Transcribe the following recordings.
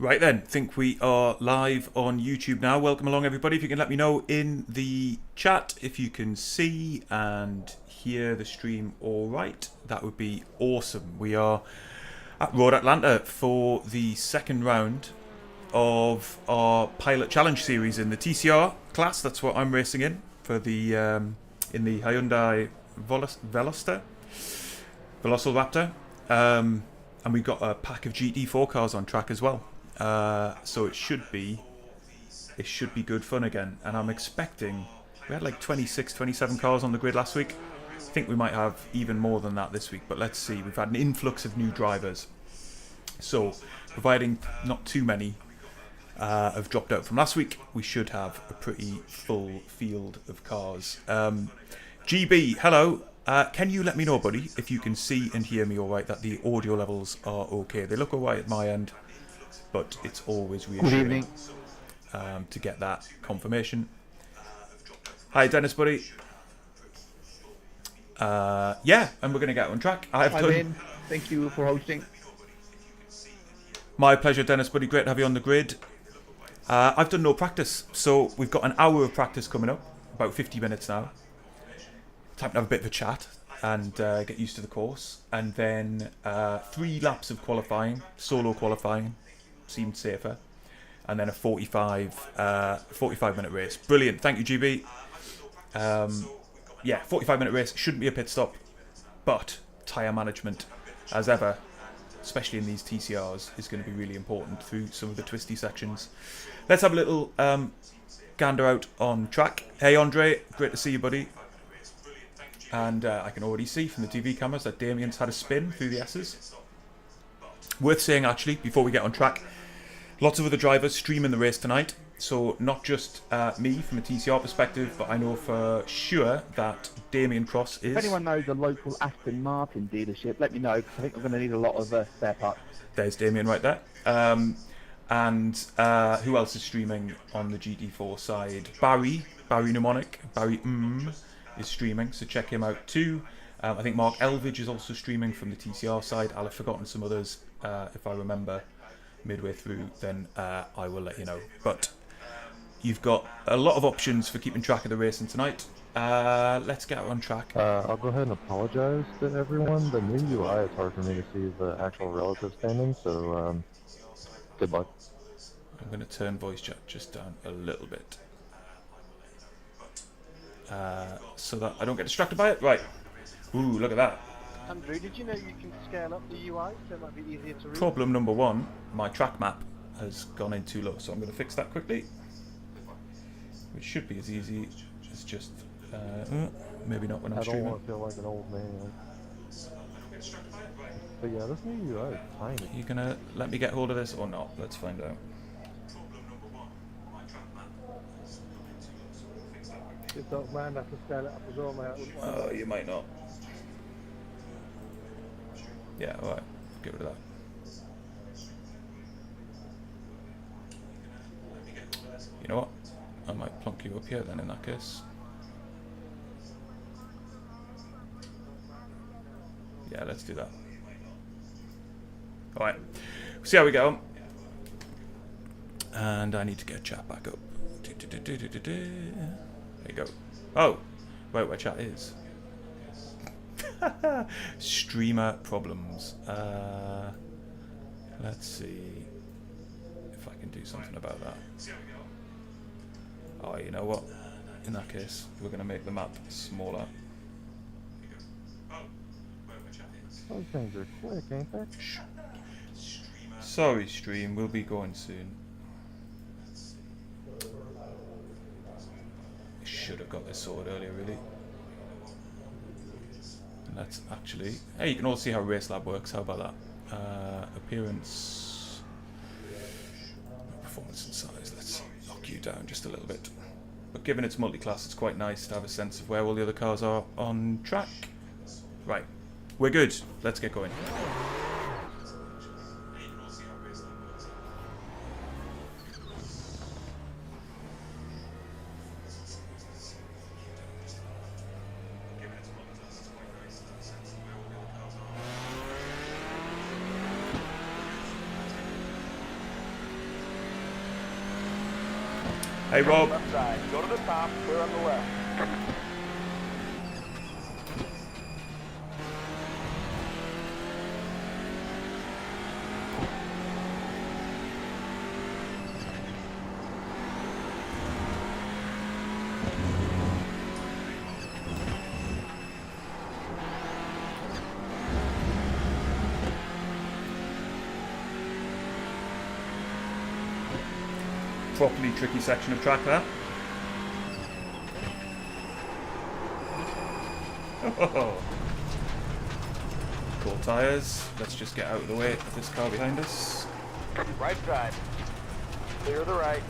Right then, think we are live on YouTube now. Welcome along everybody. If you can let me know in the chat if you can see and hear the stream all right, that would be awesome. We are at Road Atlanta for the second round of our Pilot Challenge series in the TCR class. That's what I'm racing in for the in the Hyundai Velociraptor. And we've got a pack of GT4 cars on track as well. So it should be good fun again. And I'm expecting, we had like 26, 27 cars on the grid last week. I think we might have even more than that this week, but let's see. We've had an influx of new drivers. So providing not too many have dropped out from last week, we should have a pretty full field of cars. GB, hello. Can you let me know, buddy, if you can see and hear me all right, that the audio levels are okay? They look all right at my end, but it's always reassuring to get that confirmation. Hi, Dennis, buddy. Yeah, and we're going to get on track. I'm in. Thank you for hosting. My pleasure, Dennis, buddy. Great to have you on the grid. I've done no practice, so we've got an hour of practice coming up, about 50 minutes now. Time to have a bit of a chat and get used to the course, and then 3 laps of qualifying, solo qualifying, seemed safer, and then a 45-minute race. Brilliant, thank you, GB. Yeah, 45-minute race, shouldn't be a pit stop, but tyre management, as ever, especially in these TCRs, is going to be really important through some of the twisty sections. Let's have a little gander out on track. Hey Andre, great to see you, buddy. And I can already see from the TV cameras that Damien's had a spin through the S's. Worth saying, actually, before we get on track, lots of other drivers streaming the race tonight. So not just me from a TCR perspective, but I know for sure that Damien Cross is... If anyone knows a local Aston Martin dealership, let me know, because I think I'm going to need a lot of spare parts. There's Damien right there. And who else is streaming on the GT4 side? Barry Mnemonic, is streaming, so check him out too. I think Mark Elvidge is also streaming from the TCR side. I'll have forgotten some others. If I remember midway through, then I will let you know. But you've got a lot of options for keeping track of the racing tonight. Let's get on track. I'll go ahead and apologize to everyone. The new UI, it's hard for me to see the actual relative standings, so good luck. I'm going to turn voice chat just down a little bit. So that I don't get distracted by it. Right. Ooh, look at that. Andrew, did you know you can scale up the UI so it might be easier to read? Problem number 1, my track map has gone in too low, so I'm going to fix that quickly. Which should be as easy as just, maybe not when I'm streaming. I don't want to feel like an old man. But yeah, this new UI is tiny. Are you going to let me get hold of this or not? Let's find out. Just don't mind, I can scale it up as well, mate. Oh, you might not. Yeah, alright. Get rid of that. You know what? I might plonk you up here then in that case. Yeah, let's do that. Alright. See how we go. And I need to get chat back up. There you go. Oh, wait, where chat is. Streamer problems. Let's see if I can do something about that. Oh, you know what? In that case, we're going to make the map smaller. Those things are quick, ain't they? Sorry, stream. We'll be going soon. Should have got this sorted earlier, really. And that's actually... Hey, you can all see how Race Lab works. How about that? Appearance... Performance and size. Let's knock you down just a little bit. But given it's multi-class, it's quite nice to have a sense of where all the other cars are on track. Right. We're good. Let's get going. Hey Rob. Left side. Go to the top. Clear on the left. Properly tricky section of track there. Oh. Cool tyres. Let's just get out of the way of this car behind us. Right side. Clear the right.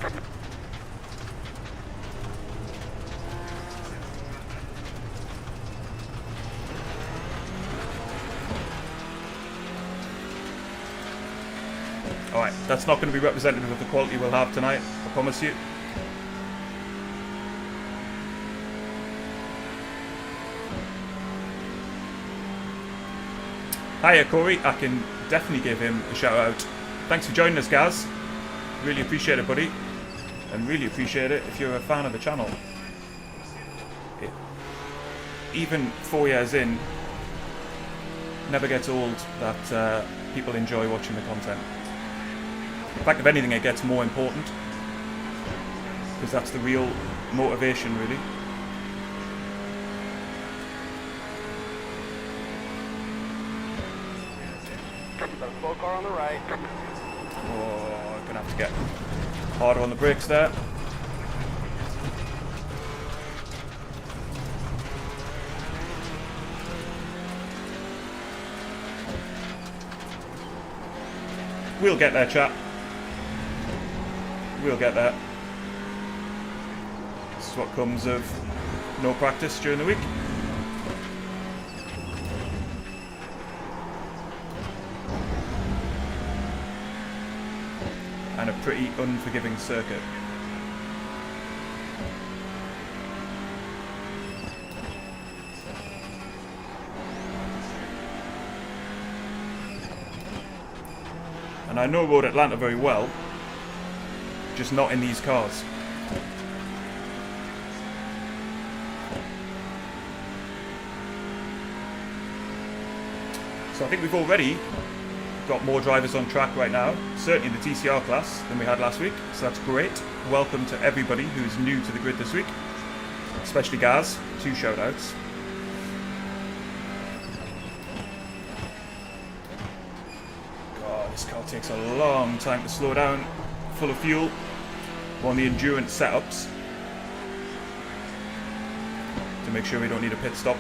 Alright, that's not going to be representative of the quality we'll have tonight, I promise you. Hiya Corey, I can definitely give him a shout out. Thanks for joining us, Gaz. Really appreciate it, buddy. And really appreciate it if you're a fan of the channel. Even 4 years in, never gets old that people enjoy watching the content. In fact, if anything, it gets more important. Because that's the real motivation, really. Got a slow car on the right. Oh, gonna have to get harder on the brakes there. We'll get there, chat. We'll get there. This is what comes of no practice during the week. And a pretty unforgiving circuit. And I know Road Atlanta very well, just not in these cars. So I think we've already got more drivers on track right now, certainly in the TCR class, than we had last week, so that's great. Welcome to everybody who's new to the grid this week, especially Gaz, 2 shout-outs. God, this car takes a long time to slow down, full of fuel. We're on the endurance setups to make sure we don't need a pit stop.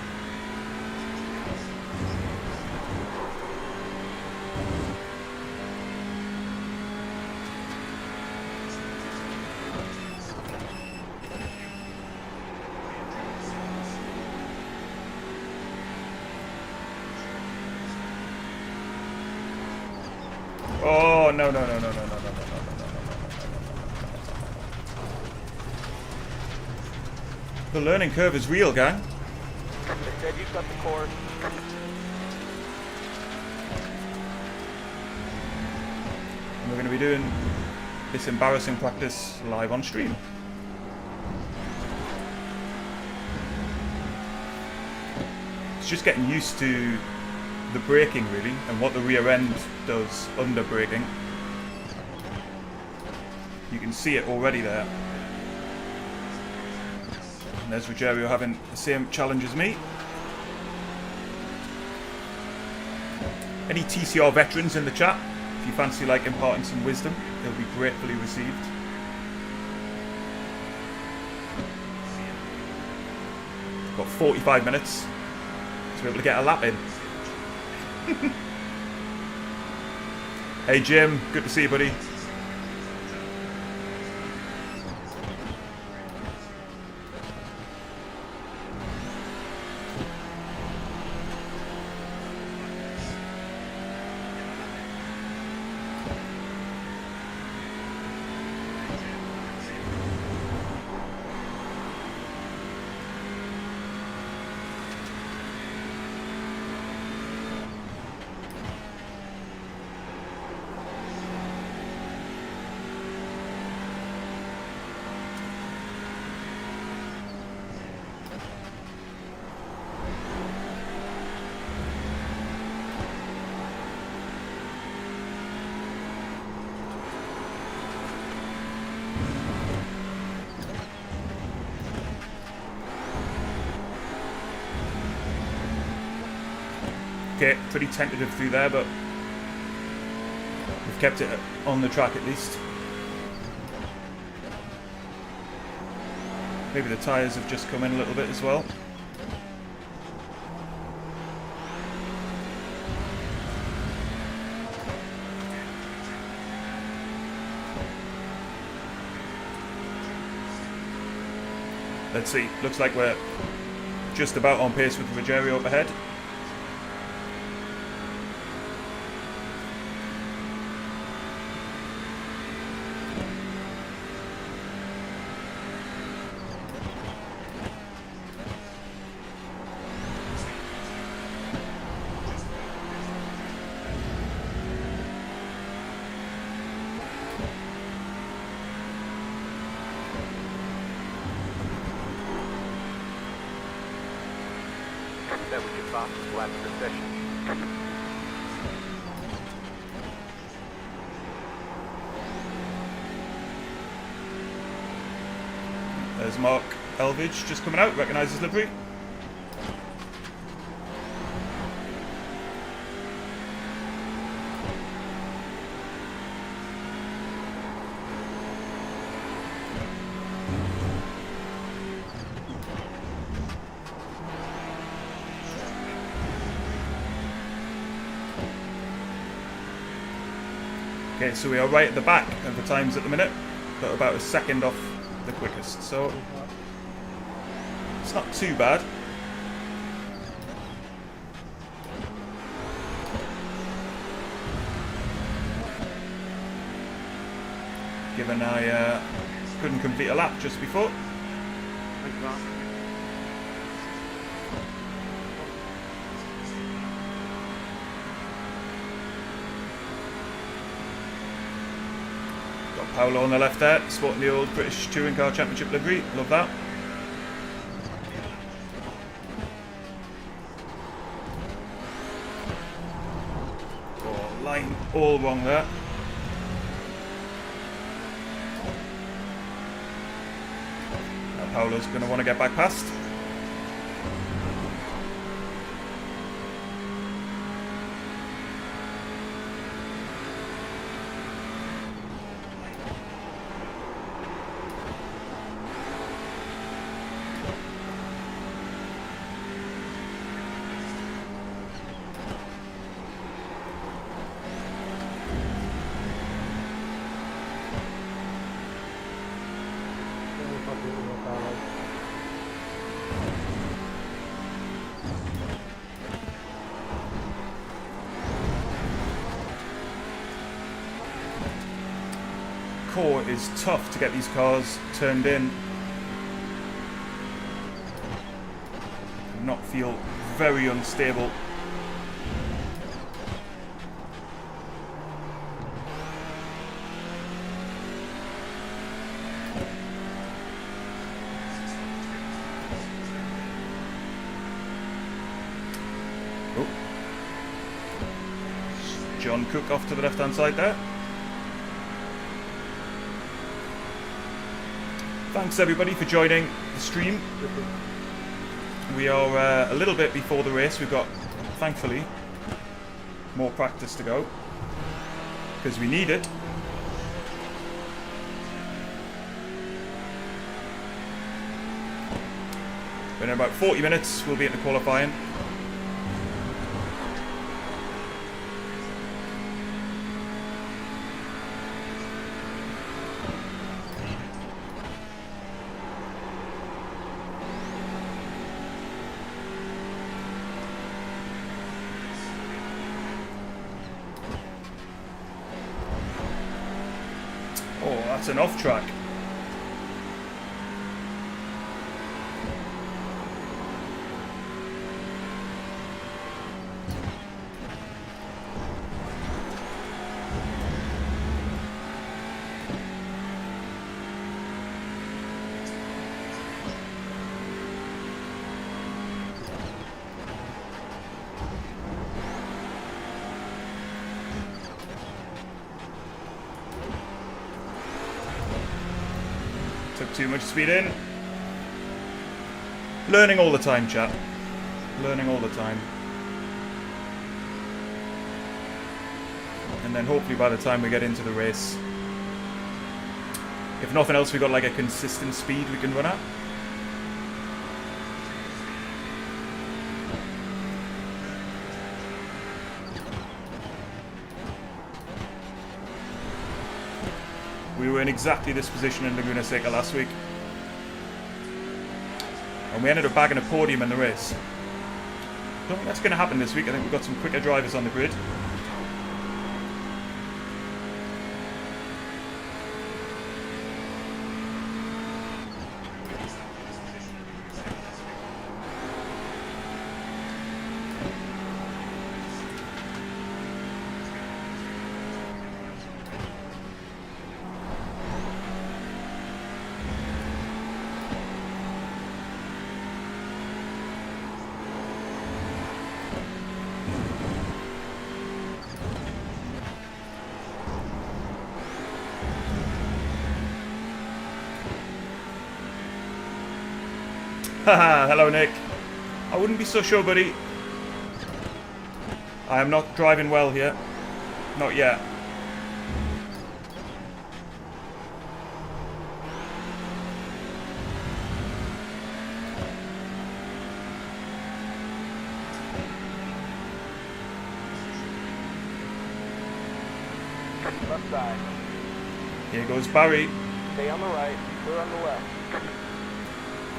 Oh, no, no, no, no, no, no, no, no, no, no, no, no, no. The learning curve is real, gang. They said you cut the course. And we're going to be doing this embarrassing practice live on stream. It's just getting used to the braking, really, and what the rear end does under braking. You can see it already there. And there's Rogério having the same challenge as me. Any TCR veterans in the chat? If you fancy like imparting some wisdom, they'll be gratefully received. Got 45 minutes to be able to get a lap in. Hey Jim, good to see you, buddy. okay, pretty tentative through there, but we've kept it on the track at least. Maybe the tyres have just come in a little bit as well. Let's see, looks like we're just about on pace with Rogério up ahead. That was your fastest lap of the session. There's Mark Elvidge just coming out, recognises livery. Okay, so we are right at the back of the times at the minute, but about a second off the quickest, so it's not too bad. Given I couldn't complete a lap just before. Paolo on the left there, sporting the old British Touring Car Championship livery. Love that. Oh, line all wrong there. Now Paolo's going to want to get back past. Core is tough to get these cars turned in. Not feel very unstable. Oh. John Cook off to the left hand side there. Thanks everybody for joining the stream. We are a little bit before the race. We've got, thankfully, more practice to go because we need it. In about 40 minutes we'll be at the qualifying. That's an off track. Took too much speed in. Learning all the time, chat. Learning all the time. and then hopefully by the time we get into the race, if nothing else, we got like a consistent speed we can run at. We were in exactly this position in Laguna Seca last week, and we ended up bagging a podium in the race. I don't think that's going to happen this week. I think we've got some quicker drivers on the grid. Haha, hello Nick. I wouldn't be so sure, buddy. I am not driving well here. Not yet. Left side. Here goes Barry. Stay on the right. Clear on the left.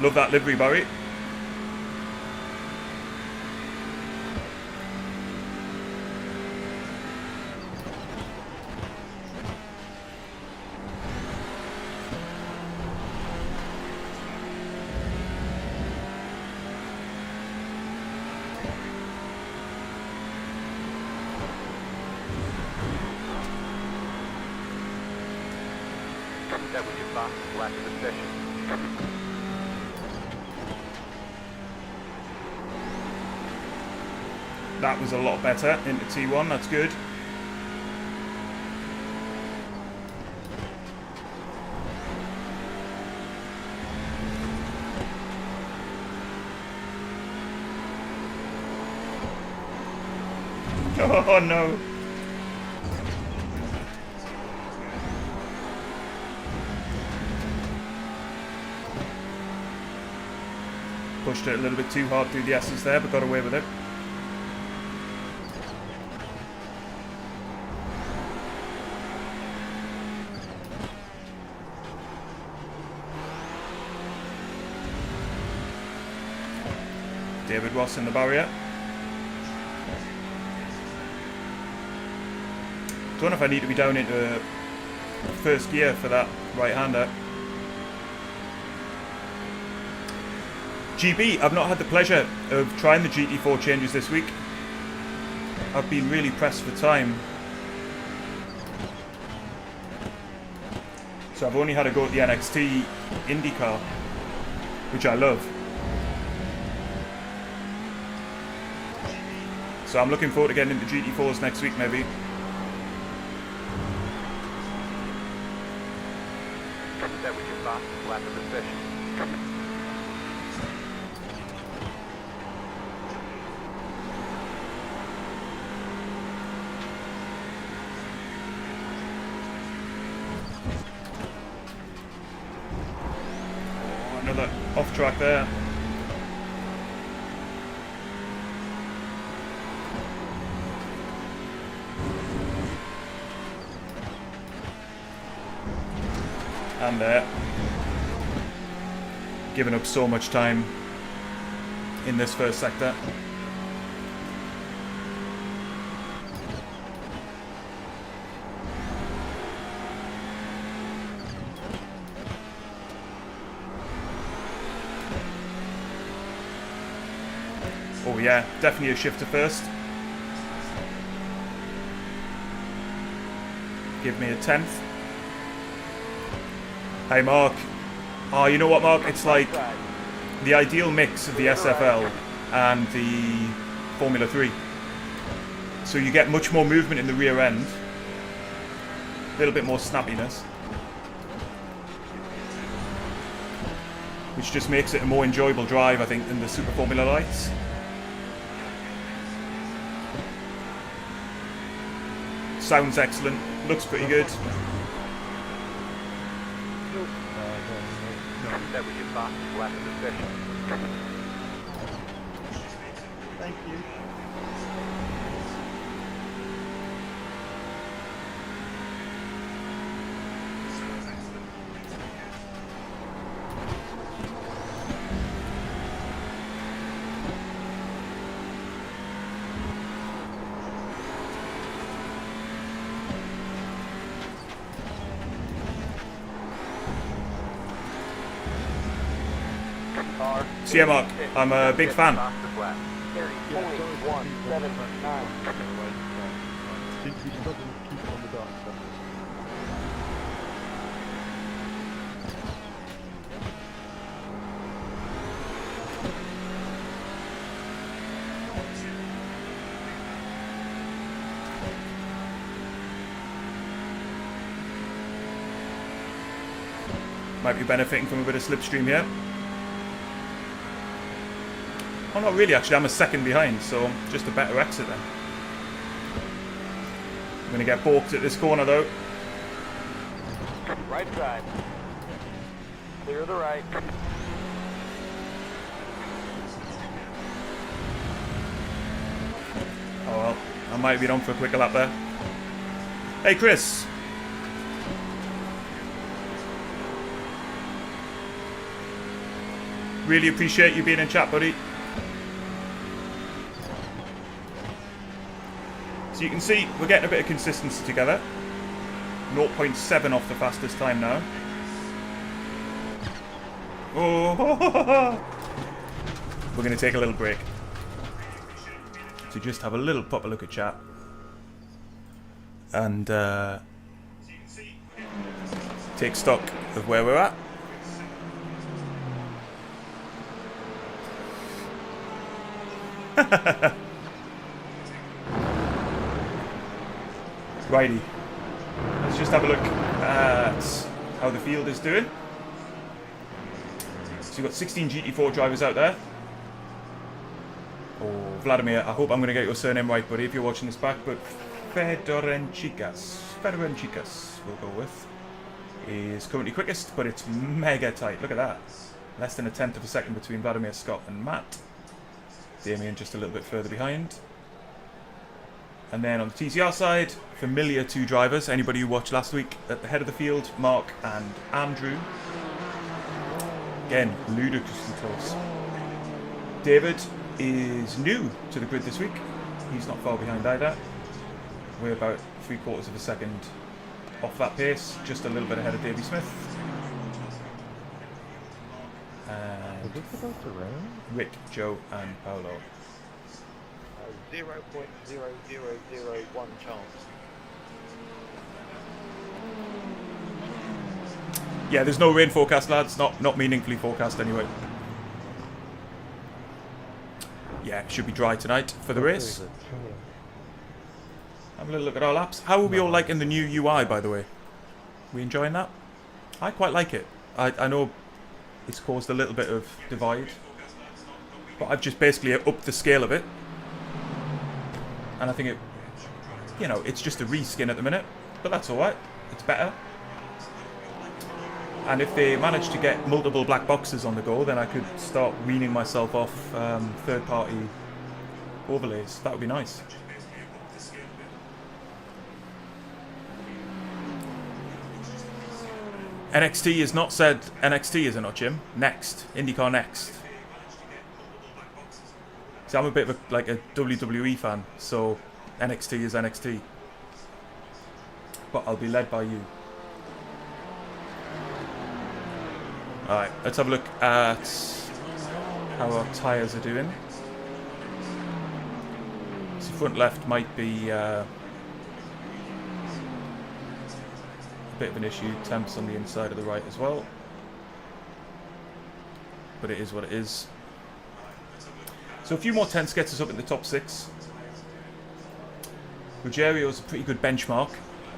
Love that livery, Barry. That was your fastest lap of the session. That was a lot better into T1, that's good. Oh no. Pushed it a little bit too hard through the S's there, but got away with it. David Ross in the barrier. Don't know if I need to be down into first gear for that right-hander. GB, I've not had the pleasure of trying the GT4 changes this week. I've been really pressed for time. So I've only had to go at the NXT IndyCar, which I love. So I'm looking forward to getting into GT4s next week, maybe. That was your fastest lap of the session. Oh, another off track there. And giving up so much time in this first sector. Oh yeah, definitely a shift to first. Give me a 10th. Hey Mark. Oh, you know what, Mark? It's like the ideal mix of the SFL and the Formula 3. So you get much more movement in the rear end, a little bit more snappiness, which just makes it a more enjoyable drive, I think, than the Super Formula Lights. Sounds excellent. Looks pretty good. That was your fastest lap of the session. Thank you. So yeah, Mark, I'm a big fan. Fastest lap. 30.179. Seems to be struggling to keep it on the dark stuff. Might be benefiting from a bit of slipstream here. Oh, not really, actually. I'm a second behind, so just a better exit then. I'm going to get balked at this corner, though. Right side. Clear the right. Oh, well. I might be on for a quicker lap there. Hey, Chris. Really appreciate you being in chat, buddy. So you can see we're getting a bit of consistency together. 0.7 off the fastest time now. Oh, we're going to take a little break to just have a little proper look at chat and take stock of where we're at. Righty, let's just have a look at how the field is doing. So you've got 16 GT4 drivers out there. Oh, Vladimir, I hope I'm going to get your surname right, buddy, if you're watching this back, but Fedorenchikas we'll go with, is currently quickest, but it's mega tight. Look at that. Less than a tenth of a second between Vladimir, Scott and Matt. Damien just a little bit further behind. And then on the TCR side, familiar two drivers. Anybody who watched last week at the head of the field, Mark and Andrew. Again, ludicrously close. David is new to the grid this week. He's not far behind either. We're about 3/4 of a second off that pace, just a little bit ahead of Davey Smith. And Is this about to rain? Rick, Joe, and Paolo. 0.0001 chance. Yeah, there's no rain forecast, lads. Not meaningfully forecast anyway. Yeah, it should be dry tonight for the race. Have a little look at our laps. How are we all liking the new UI, by the way? We enjoying that? I quite like it. I know it's caused a little bit of divide, but I've just basically upped the scale of it. And I think it, you know, it's just a reskin at the minute, but that's alright. It's better. And if they manage to get multiple black boxes on the go, then I could start weaning myself off third-party overlays. That would be nice. NXT is not said NXT, is it not, Jim? Next. IndyCar Next. See, I'm a bit of a WWE fan, so NXT is NXT. But I'll be led by you. Alright, let's have a look at how our tyres are doing. So front left might be a bit of an issue. Temps on the inside of the right as well. But it is what it is. So a few more tenths gets us up in the top 6. Ruggerio's a pretty good benchmark.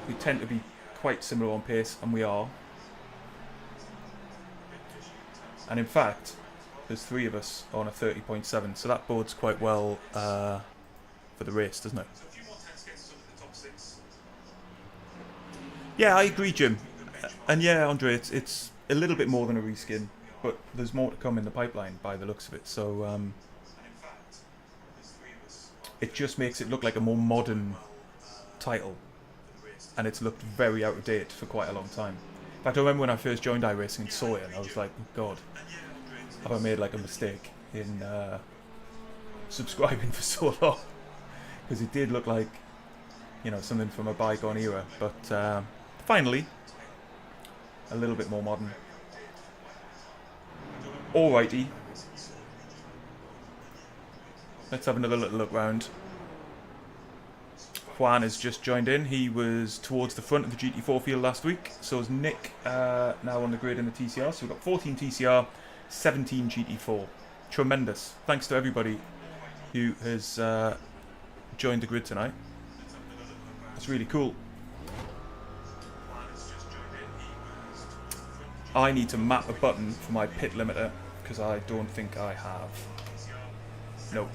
We tend to be quite similar on pace, and we are. And in fact, there's 3 of us on a 30.7, so that bodes quite well for the race, doesn't it? Yeah, I agree, Jim. And yeah, Andre, it's a little bit more than a reskin, but there's more to come in the pipeline by the looks of it. So it just makes it look like a more modern title, and it's looked very out of date for quite a long time. In fact, I remember when I first joined iRacing and saw it, and I was like, oh God, have I made like a mistake in subscribing for so long? Because it did look like, you know, something from a bygone era. But finally, a little bit more modern. Alrighty. Let's have another little look round. Juan has just joined in. He was towards the front of the GT4 field last week. So is Nick, now on the grid in the TCR. So we've got 14 TCR, 17 GT4. Tremendous. Thanks to everybody who has joined the grid tonight. That's really cool. I need to map a button for my pit limiter because I don't think I have. Nope.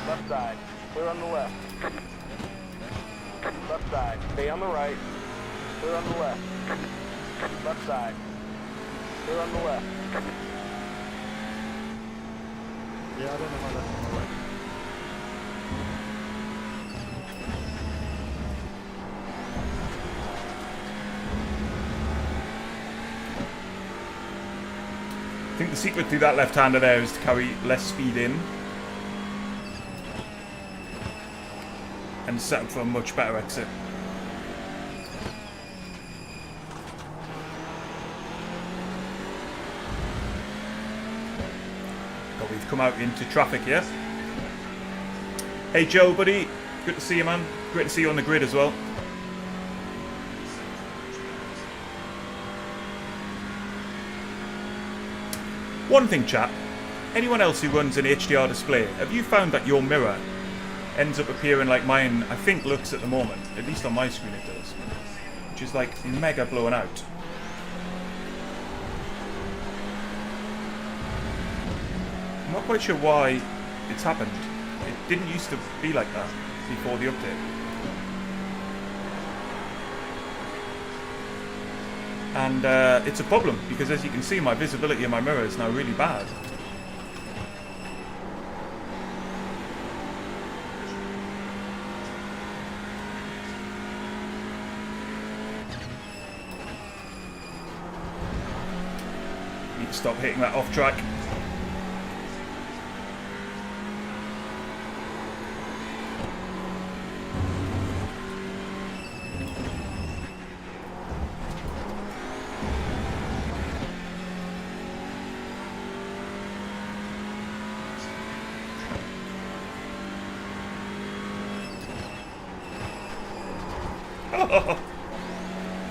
Left side. Clear on the left. Left side. Stay on the right. Clear on the left. Left side. Clear on the left. Yeah, I don't know how that's gonna work. I think the secret to that left-hander there is to carry less speed in and set up for a much better exit. God, we've come out into traffic here. Hey Joe, buddy. Good to see you, man. Great to see you on the grid as well. One thing, chat. Anyone else who runs an HDR display, have you found that your mirror ends up appearing like mine, I think, looks at the moment? At least on my screen it does. Which is like mega blown out. I'm not quite sure why it's happened. It didn't used to be like that before the update. And it's a problem because, as you can see, my visibility in my mirror is now really bad. Need to stop hitting that off track.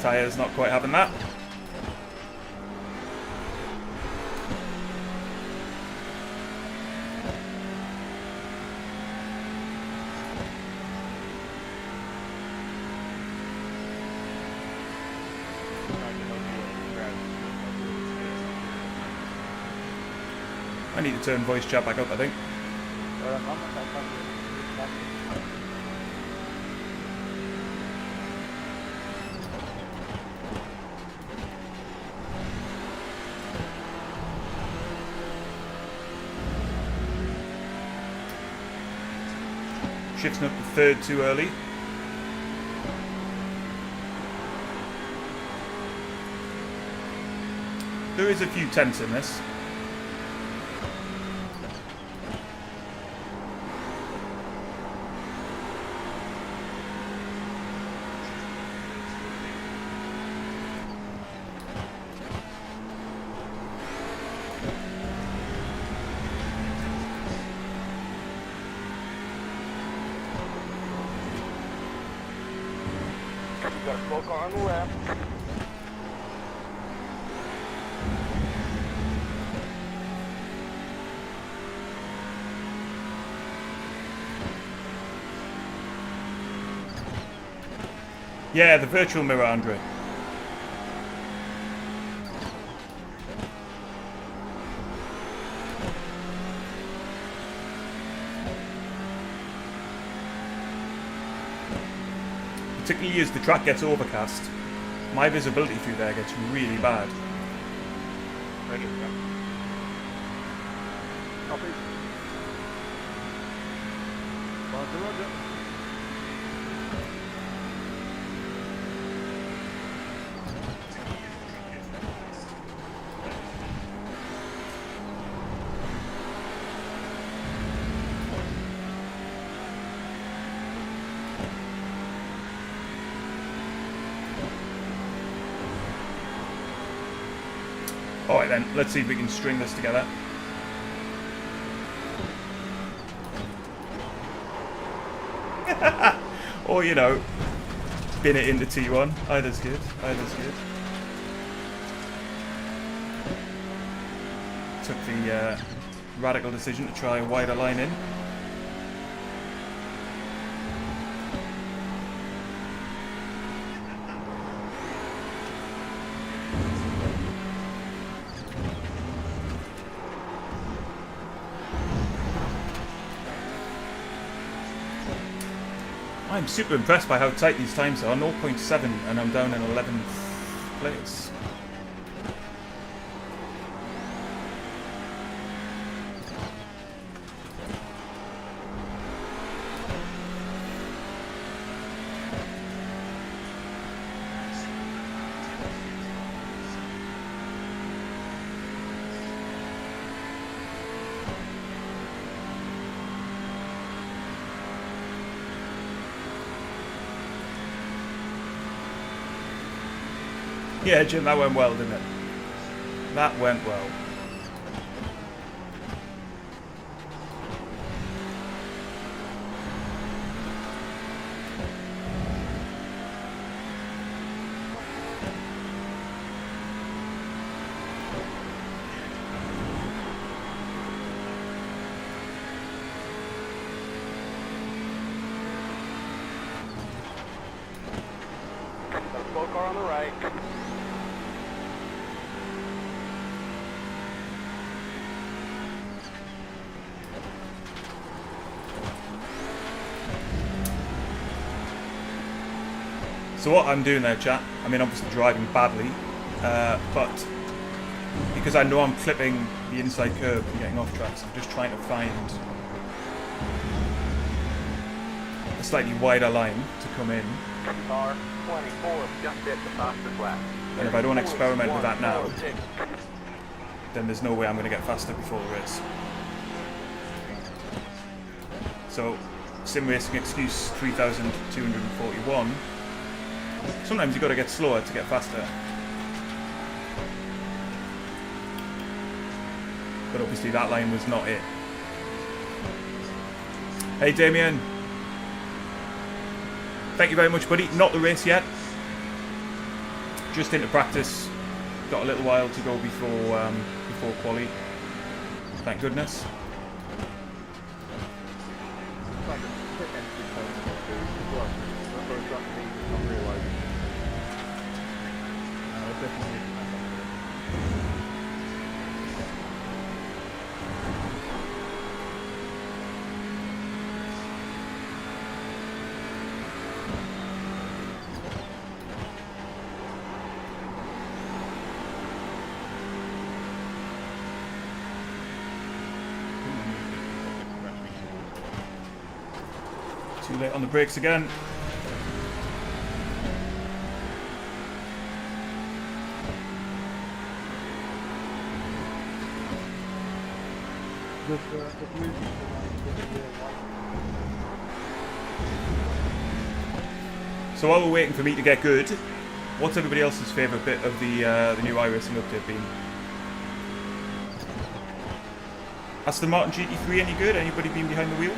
Tyre's not quite having that. I need to turn voice chat back up, I think. Shifting up to third too early. There is a few tenths in this. Got a slow car on the left. Yeah, the virtual mirror, Andre. particularly as the track gets overcast, my visibility through there gets really bad. Ready, go. Copy. Roger, roger. Alright then, let's see if we can string this together. Or, you know, bin it into T1. Either's good, either's good. Took the radical decision to try a wider line in. I'm super impressed by how tight these times are. 0.7 and I'm down in 11th place. Yeah, Jim, that went well, didn't it? That went well. Got a slow car on the right. So what I'm doing there, chat, I mean obviously driving badly, but because I know I'm clipping the inside curb and getting off tracks, I'm just trying to find a slightly wider line to come in. Car 24 just hit the fastest lap. And if I don't experiment with that now, then there's no way I'm going to get faster before the race. So, sim racing excuse 3,241. Sometimes you've got to get slower to get faster. But obviously that line was not it. Hey Damien. Thank you very much, buddy. Not the race yet. Just into practice. Got a little while to go before quali. Thank goodness. Too late on the brakes again. So while we're waiting for me to get good, what's everybody else's favourite bit of the new iRacing update been? Aston Martin GT3 any good? Anybody been behind the wheel?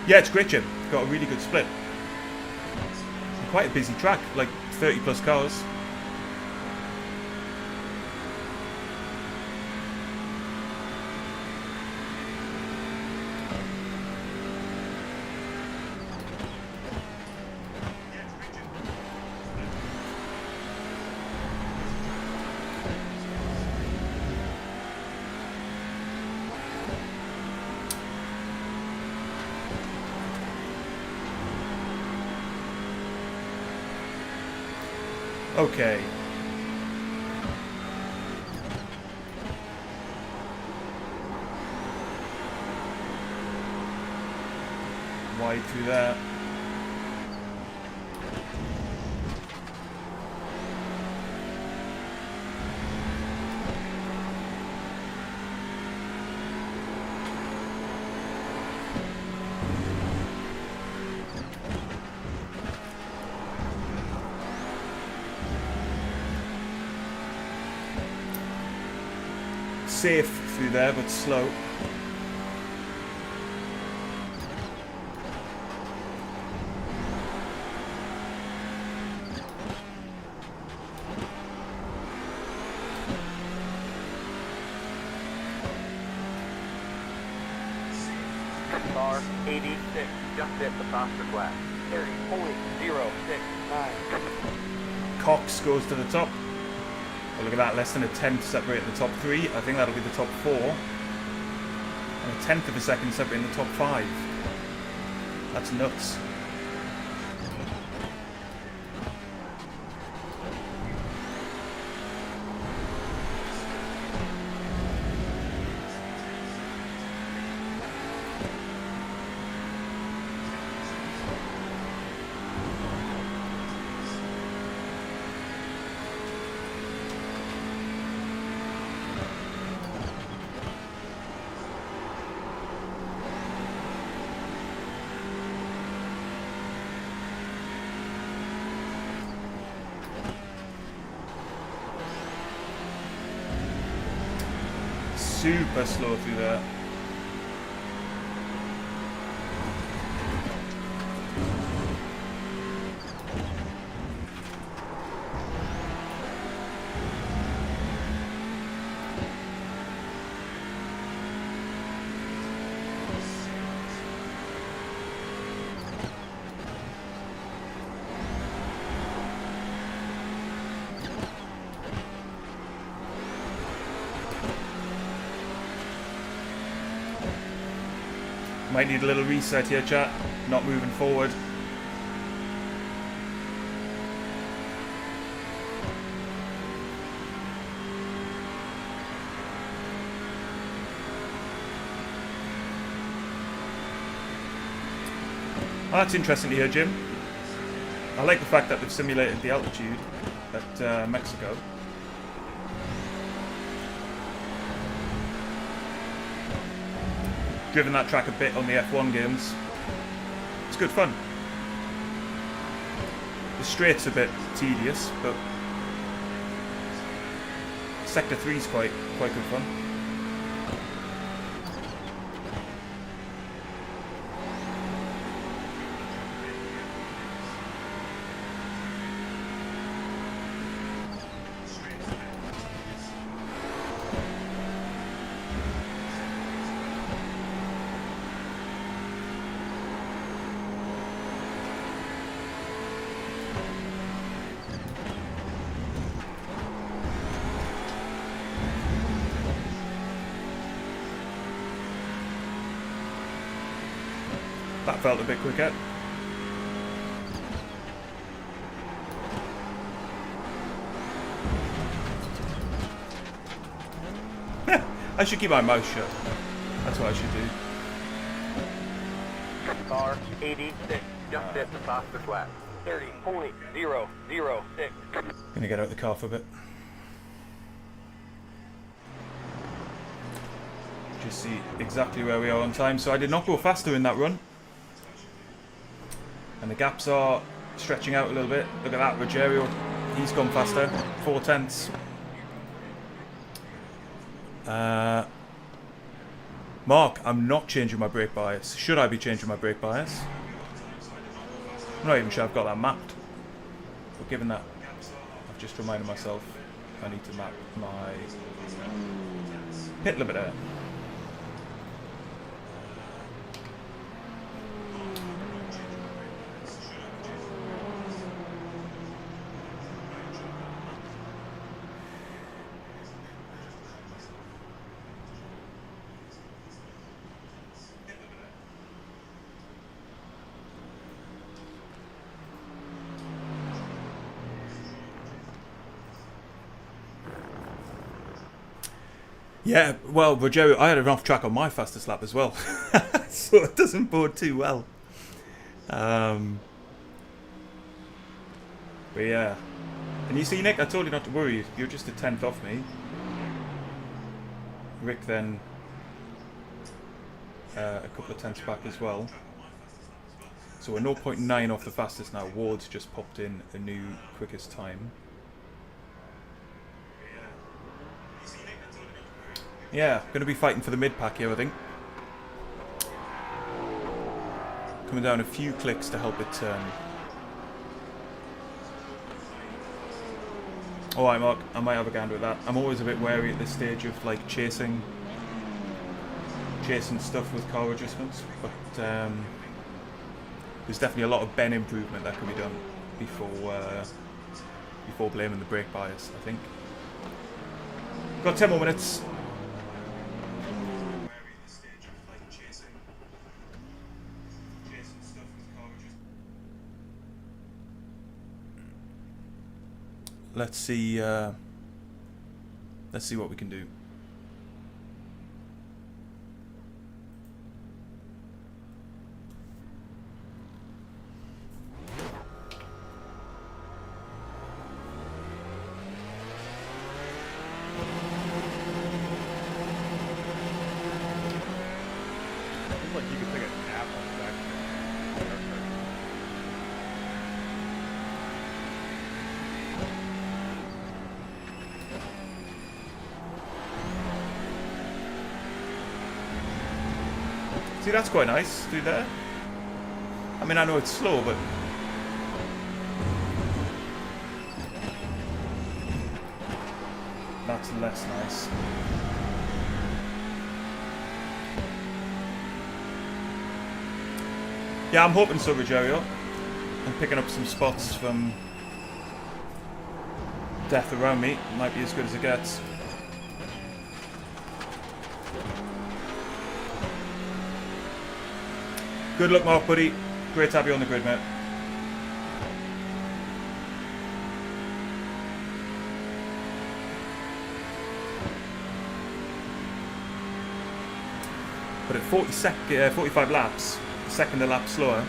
Yeah, it's great, Jim. Got a really good split. Quite a busy track, like 30 plus cars. Okay. Wide through there. Safe through there, but slow. Car 86, just hit the faster class. 30.069. Cox goes to the top. Oh, look at that, less than a tenth separating the top 3. I think that'll be the top 4. And a tenth of a second separating the top 5. That's nuts. Super slow through there. Might need a little reset here, chat. Not moving forward. Oh, that's interesting to hear, Jim. I like the fact that they've simulated the altitude at Mexico. Driven that track a bit on the F1 games. It's good fun. The straight's a bit tedious, but Sector 3's quite good fun. That felt a bit quicker. I should keep my mouth shut. That's what I should do. Car 86, just hit the faster class. 30.006. Gonna get out of the car for a bit. Just see exactly where we are on time. So I did not go faster in that run. And the gaps are stretching out a little bit. Look at that, Rogerio, he's gone faster. 4 tenths. Mark, I'm not changing my brake bias. Should I be changing my brake bias? I'm not even sure I've got that mapped. But given that, I've just reminded myself I need to map my pit limiter. Yeah, well, Rogerio, I had an off track on my fastest lap as well, so it doesn't bode too well. But yeah, and you see, Nick, I told you not to worry. You're just a tenth off me. Rick then a couple of tenths back as well. So we're 0.9 off the fastest now. Ward's just popped in a new quickest time. Yeah, going to be fighting for the mid-pack here, I think. Coming down a few clicks to help it turn. Alright, Mark, I might have a gander at that. I'm always a bit wary at this stage of like chasing stuff with car adjustments, but there's definitely a lot of bend improvement that can be done before blaming the brake bias, I think. Got 10 more minutes. Let's see what we can do. Seems like you could take a nap on the back. See, that's quite nice through there. I mean, I know it's slow, but that's less nice. Yeah, I'm hoping so, Rogerio. I'm picking up some spots from death around me. It might be as good as it gets. Good luck, Mark, buddy. Great to have you on the grid, mate. But at 45 laps, a second a lap slower.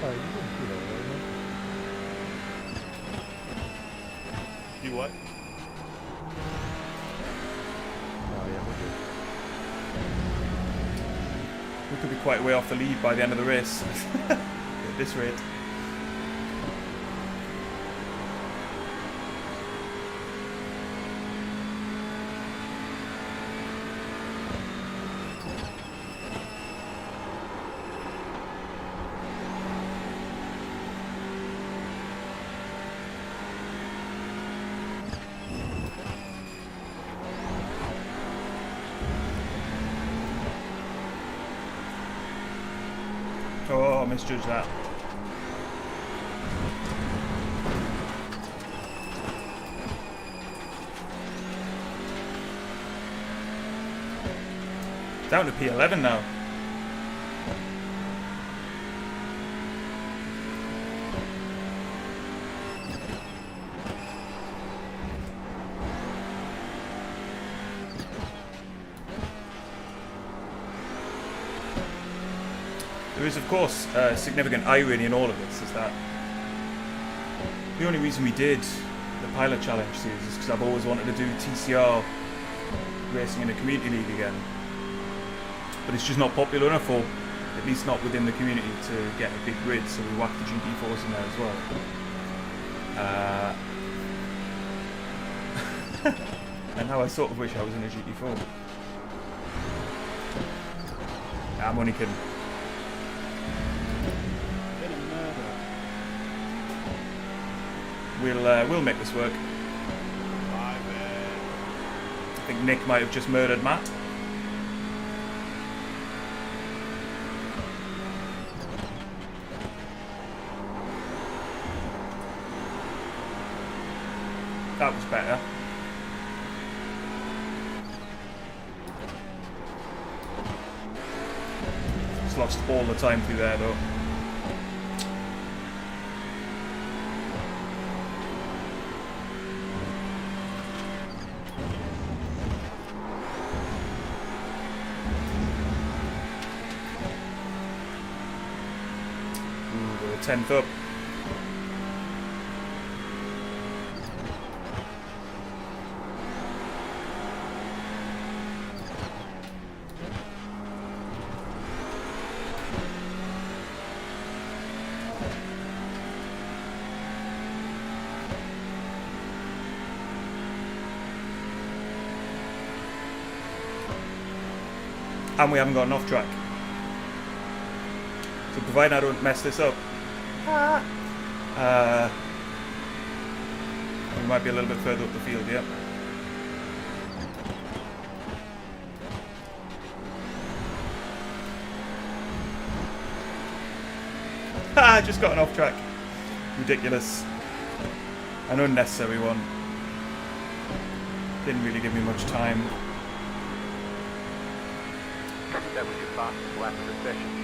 Oh, you didn't see that, right? You what? Oh, yeah, we're good. We could be quite a way off the lead by the end of the race. At this rate. Oh, I misjudged that. Down to P11 now. There is, of course, significant irony in all of this, is that the only reason we did the Pilot Challenge series is because I've always wanted to do TCR racing in a community league again. But it's just not popular enough, or at least not within the community, to get a big grid, so we whacked the GT4s in there as well. And now I sort of wish I was in a GT4. I'm only kidding. We'll make this work. I think Nick might have just murdered Matt. That was better. Just lost all the time through there though. We're 10th up. And we haven't got an off track. So provided I don't mess this up, we might be a little bit further up the field, yeah. I just got an off track. Ridiculous. An unnecessary one. Didn't really give me much time. That was your fastest lap of the session.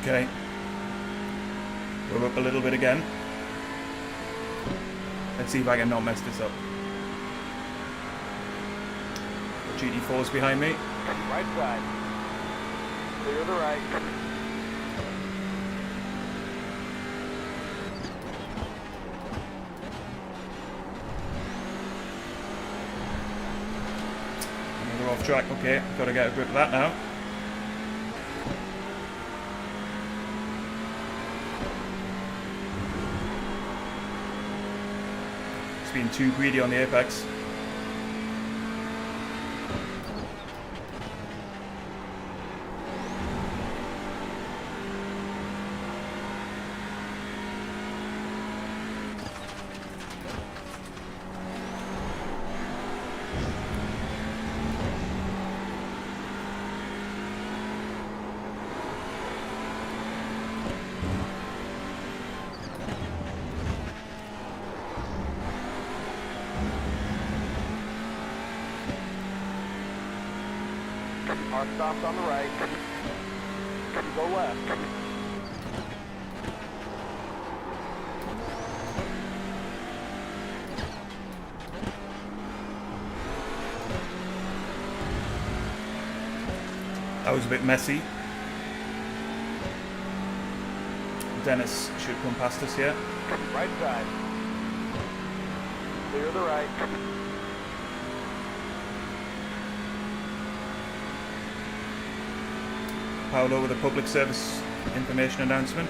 Okay. We're up a little bit again. Let's see if I can not mess this up. The GT4's behind me. Right side. Clear the right. Another off track. Okay, got to get a grip of that now. Being too greedy on the apex. Hard stops on the right. Go left. That was a bit messy. Dennis should come past us here. Right side. Clear the right. Paolo with a public service information announcement.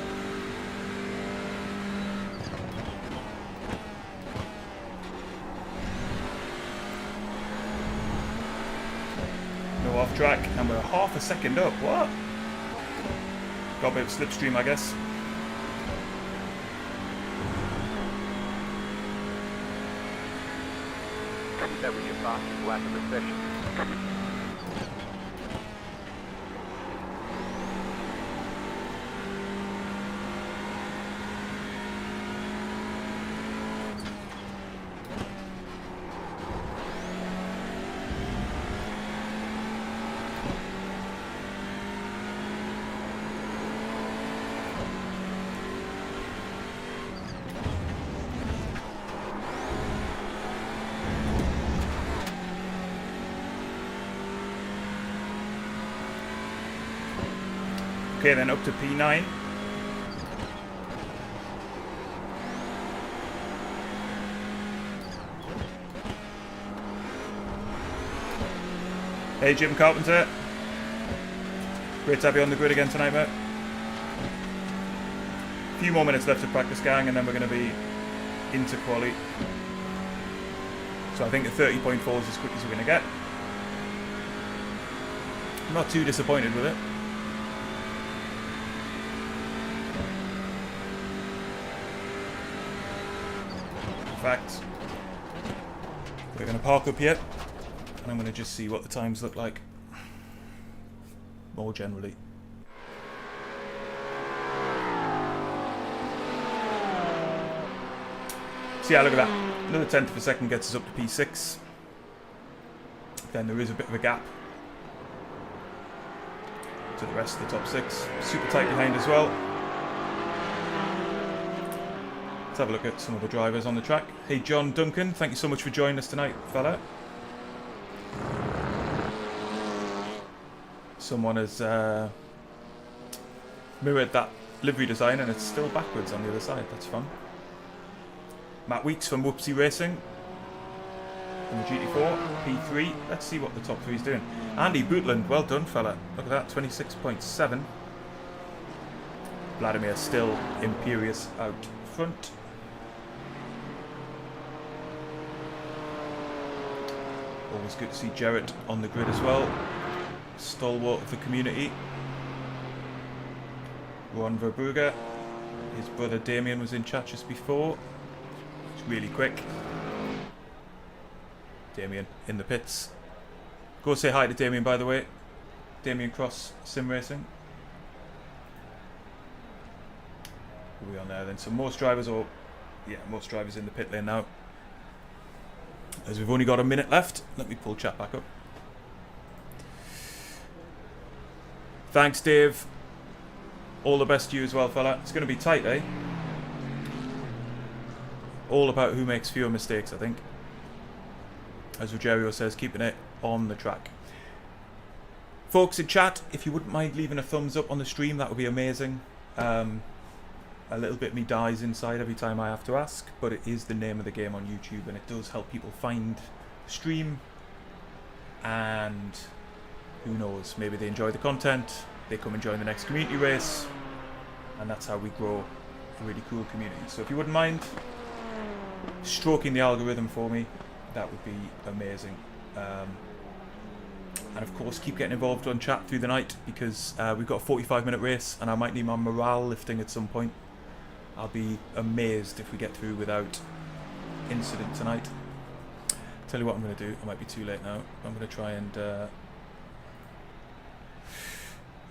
No off track, and we're half a second up. What? Got a bit of slipstream, I guess. That was your fastest lap of the session. Okay, then up to P9. Hey Jim Carpenter. Great to have you on the grid again tonight, mate. A few more minutes left to practice, gang, and then we're going to be into quali. So I think the 30.4 is as quick as we're going to get. I'm not too disappointed with it. In fact, we're going to park up here, and I'm going to just see what the times look like more generally. So yeah, look at that. Another tenth of a second gets us up to P6. Then there is a bit of a gap to the rest of the top 6. Super tight behind as well. Let's have a look at some of the drivers on the track. Hey John Duncan, thank you so much for joining us tonight, fella. Someone has mirrored that livery design and it's still backwards on the other side. That's fun. Matt Weeks from Whoopsie Racing. On the GT4, P3. Let's see what the top 3 is doing. Andy Bootland, well done, fella. Look at that, 26.7. Vladimir still imperious out front. Always good to see Jarrett on the grid as well. Stalwart of the community. Ron Verbrugge. His brother Damien was in chat just before. It's really quick. Damien in the pits. Go say hi to Damien, by the way. Damien Cross Sim Racing. Who are we on there then? So most drivers, or yeah, most drivers in the pit lane now. As we've only got a minute left, let me pull chat back up. Thanks, Dave. All the best to you as well, fella. It's going to be tight, eh? All about who makes fewer mistakes, I think. As Rogerio says, keeping it on the track. Folks in chat, if you wouldn't mind leaving a thumbs up on the stream, that would be amazing. A little bit of me dies inside every time I have to ask, but it is the name of the game on YouTube, and it does help people find the stream. And who knows, maybe they enjoy the content, they come and join the next community race, and that's how we grow a really cool community. So if you wouldn't mind stroking the algorithm for me, that would be amazing. And of course, keep getting involved on chat through the night, because we've got a 45-minute race and I might need my morale lifting at some point. I'll be amazed if we get through without incident tonight. Tell you what I'm going to do. I might be too late now. I'm going to try and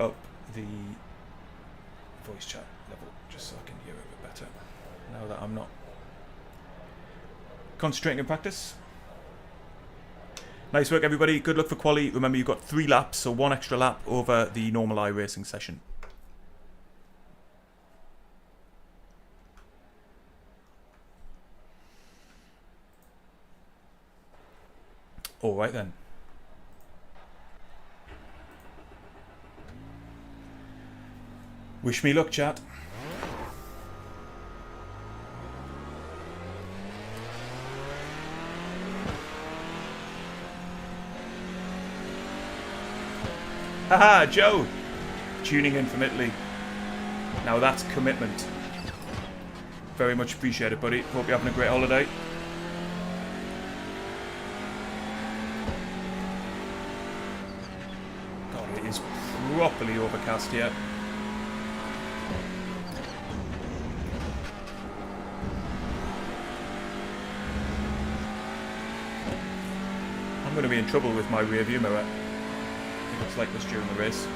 up the voice chat level just so I can hear it a bit better now that I'm not concentrating in practice. Nice work, everybody. Good luck for quali. Remember, you've got 3 laps, so 1 extra lap over the normal iRacing session. All right then. Wish me luck, chat. Haha, Joe! Tuning in from Italy. Now that's commitment. Very much appreciated, buddy. Hope you're having a great holiday. God, it is properly overcast here. I'm going to be in trouble with my rear view mirror. Looks like this during the race.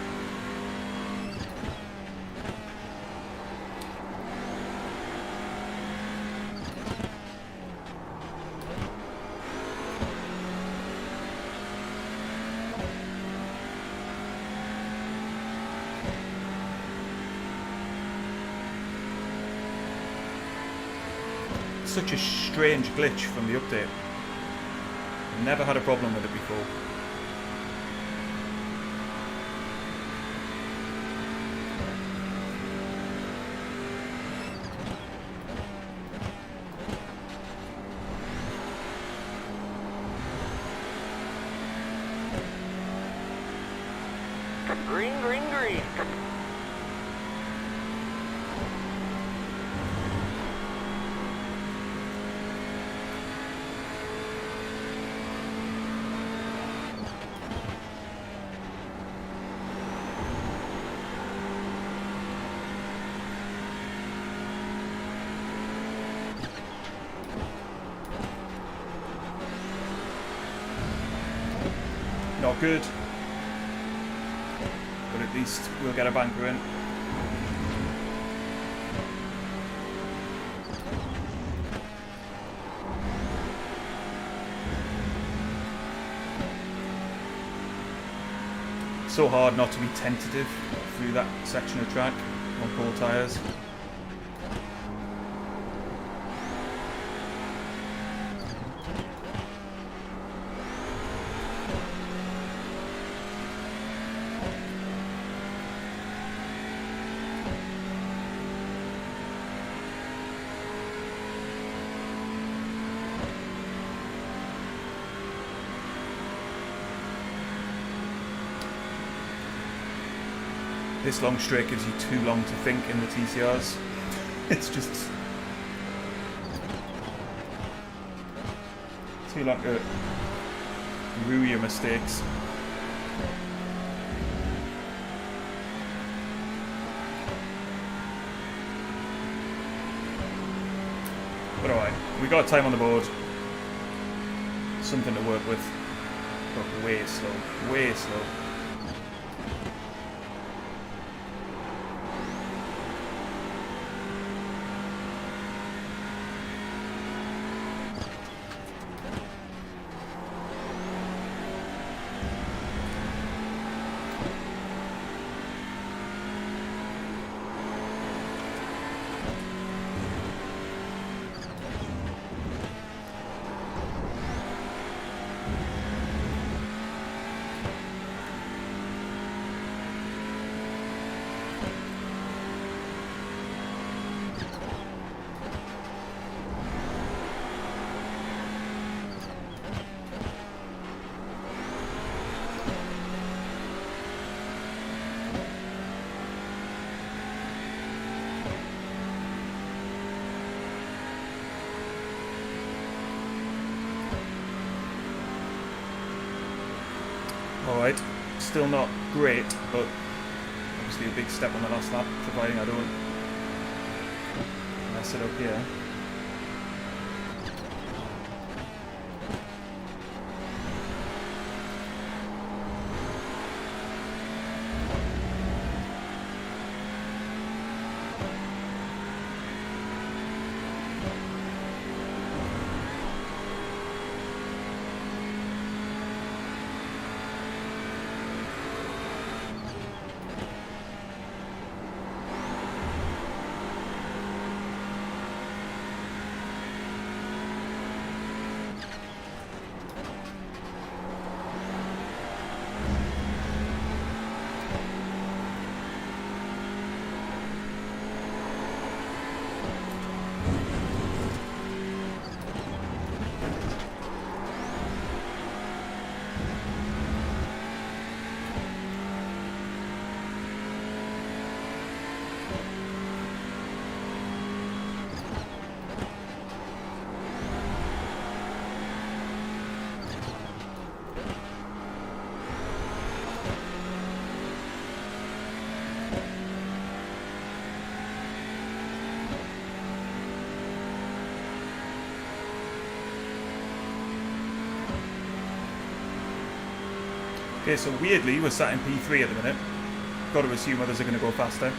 Such a strange glitch from the update. Never had a problem with it before. Green, green, green. Not good. But at least we'll get a banker in. So hard not to be tentative through that section of track on full tyres. This long straight gives you too long to think in the TCRs. It's just too long to rue your mistakes. But alright, we got time on the board. Something to work with. But way slow, way slow. Alright, still not great, but obviously a big step on the last lap, providing I don't mess it up here. Okay, so weirdly we're sat in P3 at the minute. Got to assume others are going to go faster.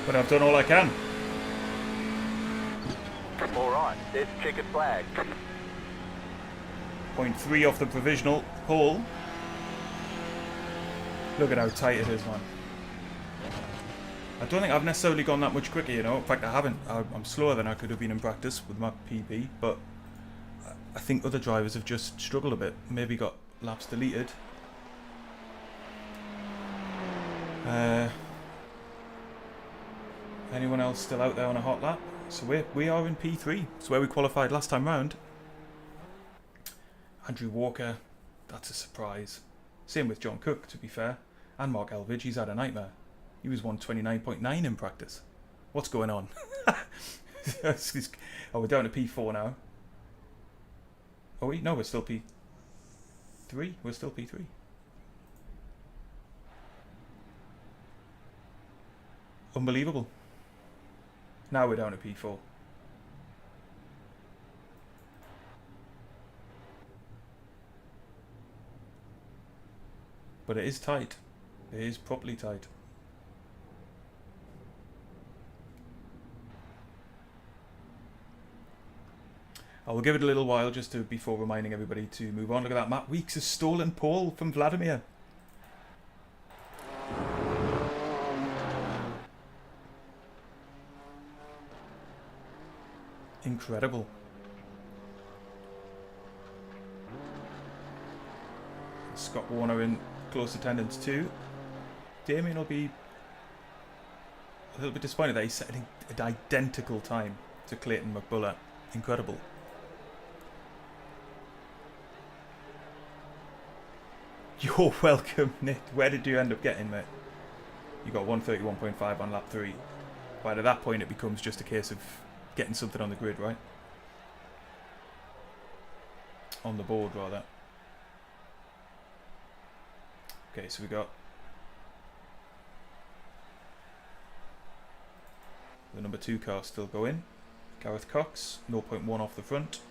But I've done all I can. Alright, it's chicken flag. 0.3 off the provisional pole. Look at how tight it is, man. I don't think I've necessarily gone that much quicker, you know. In fact, I haven't. I'm slower than I could have been in practice with my PB, but I think other drivers have just struggled a bit. Maybe got laps deleted. Anyone else still out there on a hot lap? So we are in P3. It's where we qualified last time round. Andrew Walker, that's a surprise. Same with John Cook, to be fair. And Mark Elvidge, he's had a nightmare. He was 129.9 in practice. What's going on? Oh, we're down to P4 now. Oh, wait, no, we're still P3. We're still P3. Unbelievable. Now we're down to P4. But it is tight. It is properly tight. I will give it a little while just to before reminding everybody to move on. Look at that. Matt Weeks has stolen pole from Vladimir. Incredible. Scott Warner in close attendance too. Damien will be a little bit disappointed that he's setting an identical time to Clayton McBullough. Incredible. You're welcome, Nick. Where did you end up getting, mate? You got 131.5 on lap 3. But at that point it becomes just a case of getting something on the grid, right? On the board, rather. Okay, so we got the number 2 car still going. Gareth Cox, 0.1 off the front.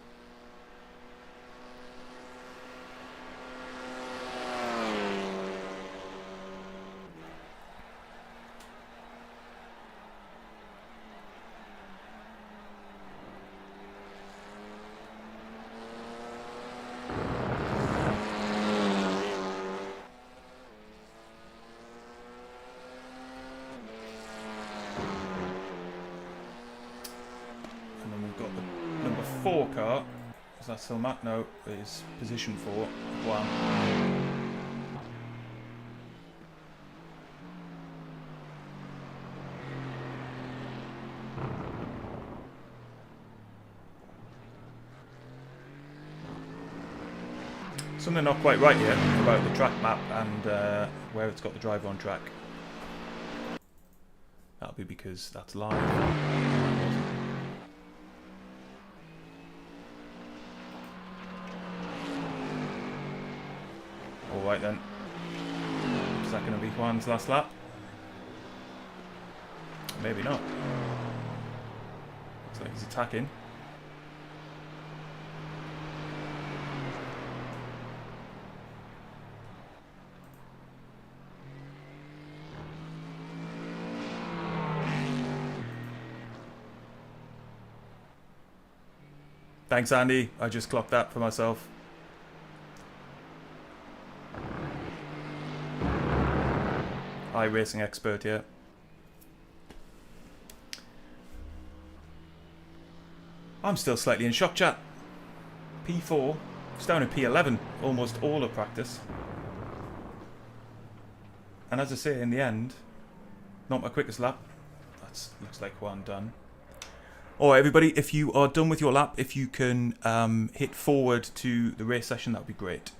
Car. Is that still Matt? No, it is position 4. One. Something not quite right here about the track map and where it's got the driver on track. That'll be because that's live. Alright then. Is that going to be Juan's last lap? Maybe not. Looks like he's attacking. Thanks, Andy. I just clocked that for myself. iRacing expert here. I'm still slightly in shock, chat. P4. It's down to P11 almost all of practice. And as I say, in the end, not my quickest lap. That looks like Juan done. Alright everybody, if you are done with your lap, if you can hit forward to the race session, that would be great.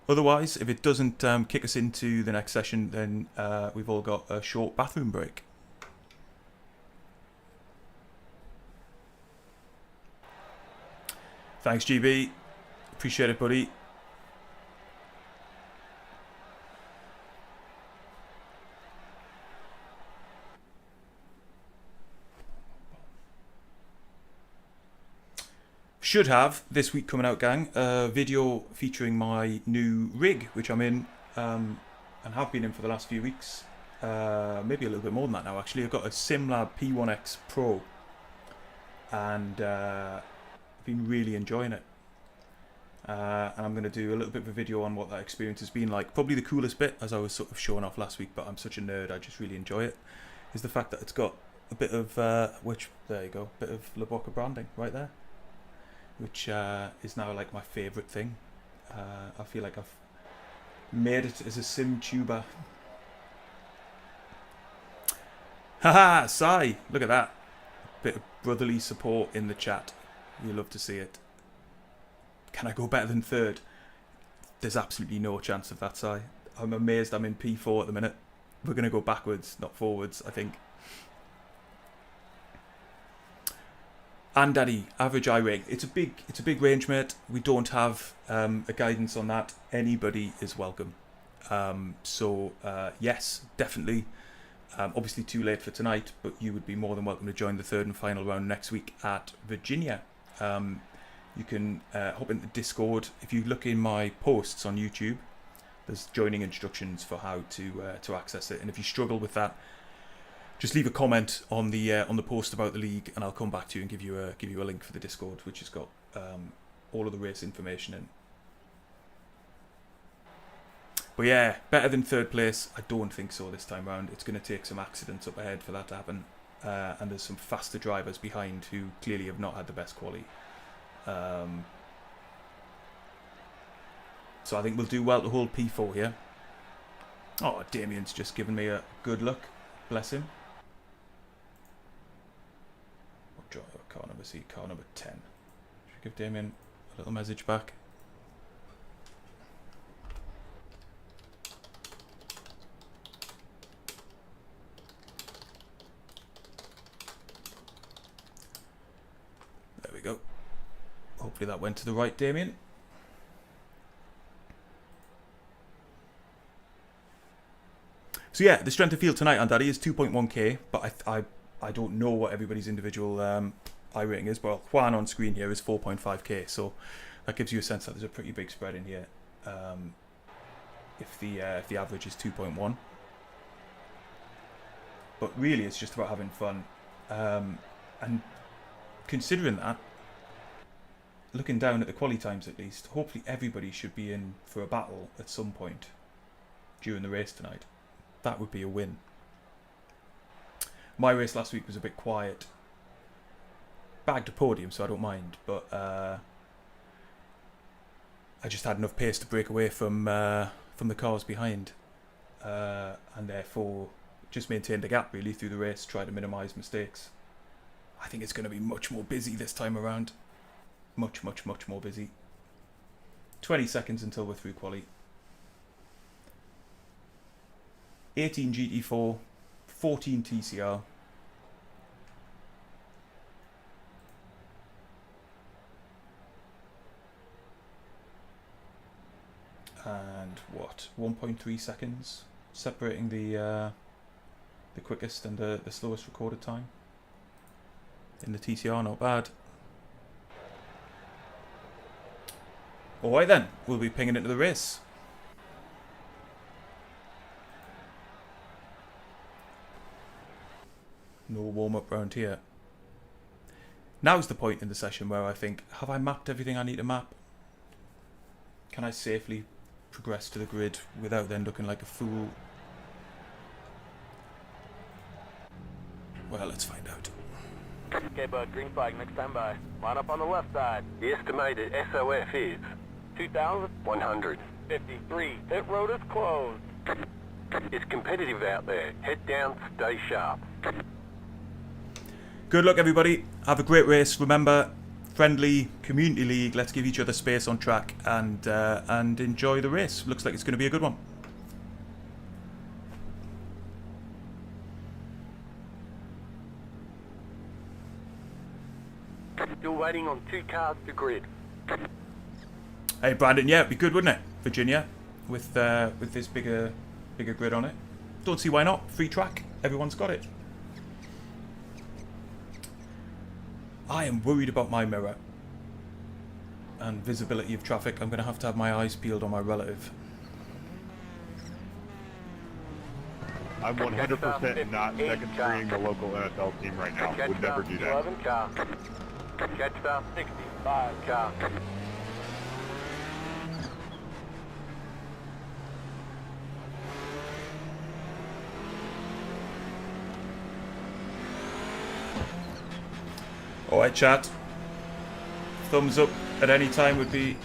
Otherwise, if it doesn't kick us into the next session, then we've all got a short bathroom break. Thanks, GB. Appreciate it, buddy. Should have, this week coming out, gang, a video featuring my new rig, which I'm in and have been in for the last few weeks. Maybe a little bit more than that now, actually. I've got a SimLab P1X Pro and I've been really enjoying it. And I'm going to do a little bit of a video on what that experience has been like. Probably the coolest bit, as I was sort of showing off last week, but I'm such a nerd, I just really enjoy it, is the fact that it's got a bit of, there you go, a bit of Broca branding right there. Which is now like my favourite thing. I feel like I've made it as a sim tuber. Haha, Sai, look at that. Bit of brotherly support in the chat. You love to see it. Can I go better than third? there's absolutely no chance of that, Si. I'm amazed I'm in P4 at the minute. We're going to go backwards, not forwards, I think. And Daddy, average iRating. It's a big range, mate. We don't have a guidance on that. Anybody is welcome. Yes, definitely. Obviously too late for tonight, but you would be more than welcome to join the third and final round next week at Virginia. You can hop into Discord. If you look in my posts on YouTube, there's joining instructions for how to access it. And if you struggle with that, just leave a comment on the post about the league, and I'll come back to you and give you a link for the Discord, which has got all of the race information in. But yeah, better than third place? I don't think so this time round. It's going to take some accidents up ahead for that to happen, and there's some faster drivers behind who clearly have not had the best quali. So I think we'll do well to hold P4 here. Oh, Damien's just given me a good look. Bless him. Car number C, car number 10. Should we give Damien a little message back? There we go. Hopefully that went to the right, Damien. So yeah, the strength of field tonight on Daddy is 2.1k, but I don't know what everybody's individual iRating is. Well, Juan on screen here is 4.5k, so that gives you a sense that there's a pretty big spread in here. If the average is 2.1, but really it's just about having fun, and considering that, looking down at the quali times at least, hopefully everybody should be in for a battle at some point during the race tonight. That would be a win. My race last week was a bit quiet. Bagged a podium, so I don't mind, but I just had enough pace to break away from the cars behind, and therefore just maintained a gap really through the race, try to minimise mistakes. I think it's going to be much more busy this time around. Much more busy. 20 seconds until we're through quali. 18 GT4, 14 TCR. And what? 1.3 seconds separating the quickest and the slowest recorded time in the TCR. Not bad. Alright then, we'll be pinging into the race. No warm-up round here. Now's the point in the session where I think, have I mapped everything I need to map? Can I safely progress to the grid without then looking like a fool? Well, let's find out. Okay, bud, green flag, next time by. Line up on the left side. The estimated SOF is 2,153. Pit road is closed. It's competitive out there. Head down, stay sharp. Good luck, everybody. Have a great race. Remember, friendly community league. Let's give each other space on track and enjoy the race. Looks like it's going to be a good one. Still waiting on 2 cars to grid. Hey, Brandon. Yeah, it'd be good, wouldn't it? Virginia, with this bigger grid on it. Don't see why not. Free track. Everyone's got it. I am worried about my mirror and visibility of traffic. I'm going to have my eyes peeled on my relative. I'm 100% not second stringing the local NFL team right now. Would never do that. 11 car. Catch stop 65 car. Alright, chat. Thumbs up at any time would be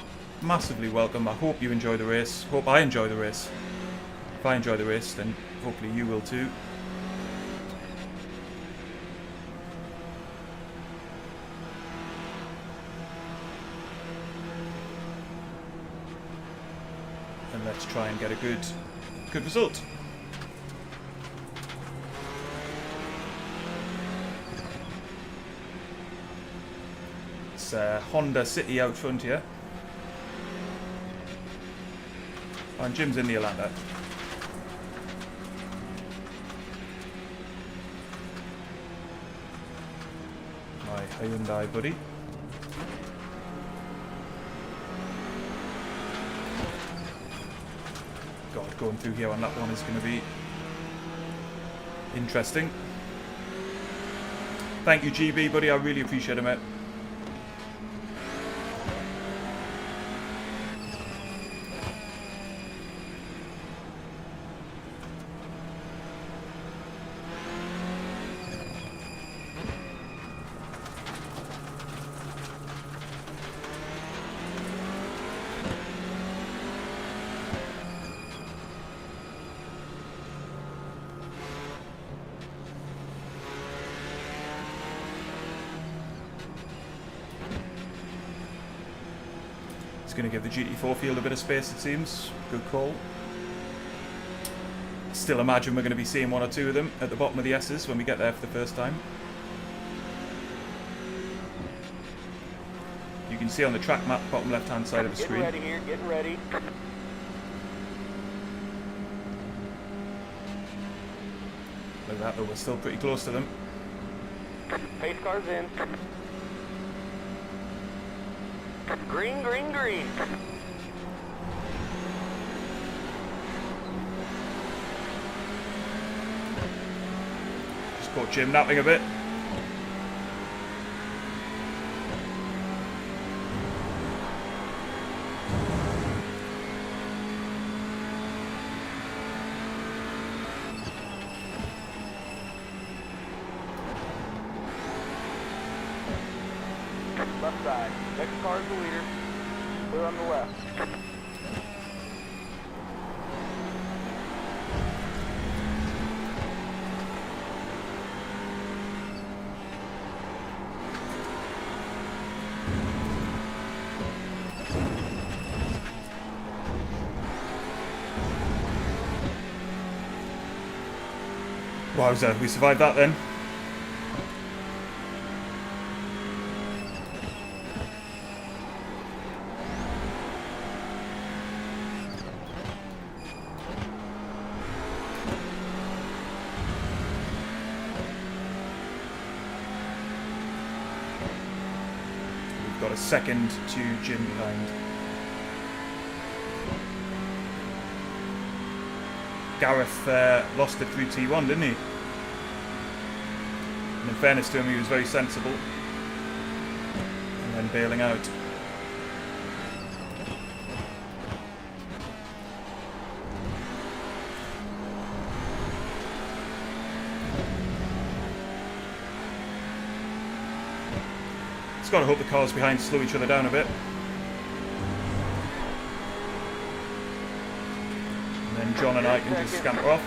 massively welcome. I hope you enjoy the race. Hope I enjoy the race. If I enjoy the race, then hopefully you will too. let's try and get a good result. It's Honda City out front here. Oh, and Jim's in the Atlanta. My Hyundai buddy. God, going through here on that one is going to be interesting. Thank you, GB, buddy. I really appreciate it, mate. It's going to give the GT4 field a bit of space, it seems. Good call. Still imagine we're going to be seeing one or two of them at the bottom of the S's when we get there for the first time. You can see on the track map, bottom left-hand side of the screen. Getting ready here, getting ready. Look at that, though, we're still pretty close to them. Pace car's in. Green, green, green. Just caught Jim napping a bit. Left side. Next car's the leader. Clear on the left. Wowza, we survived that then. Got a second to Jim behind. Gareth lost it through T1, didn't he? And in fairness to him, he was very sensible. And then bailing out. Got to hope the cars behind slow each other down a bit. And then John and I can just scamper off.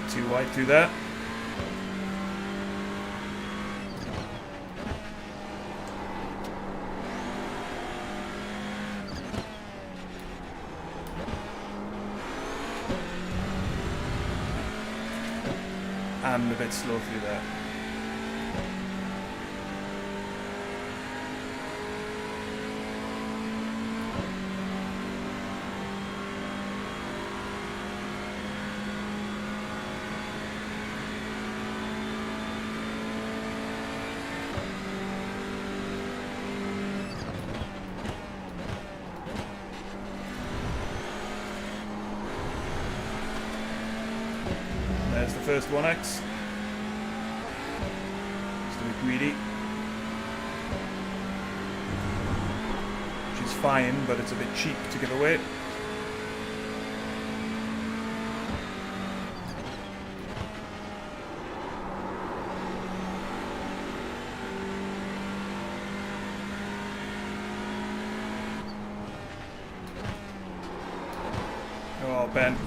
Too wide through there. And a bit slow through there. There's the first 1X. Just a bit greedy. Which is fine, but it's a bit cheap to give away. Oh, Ben.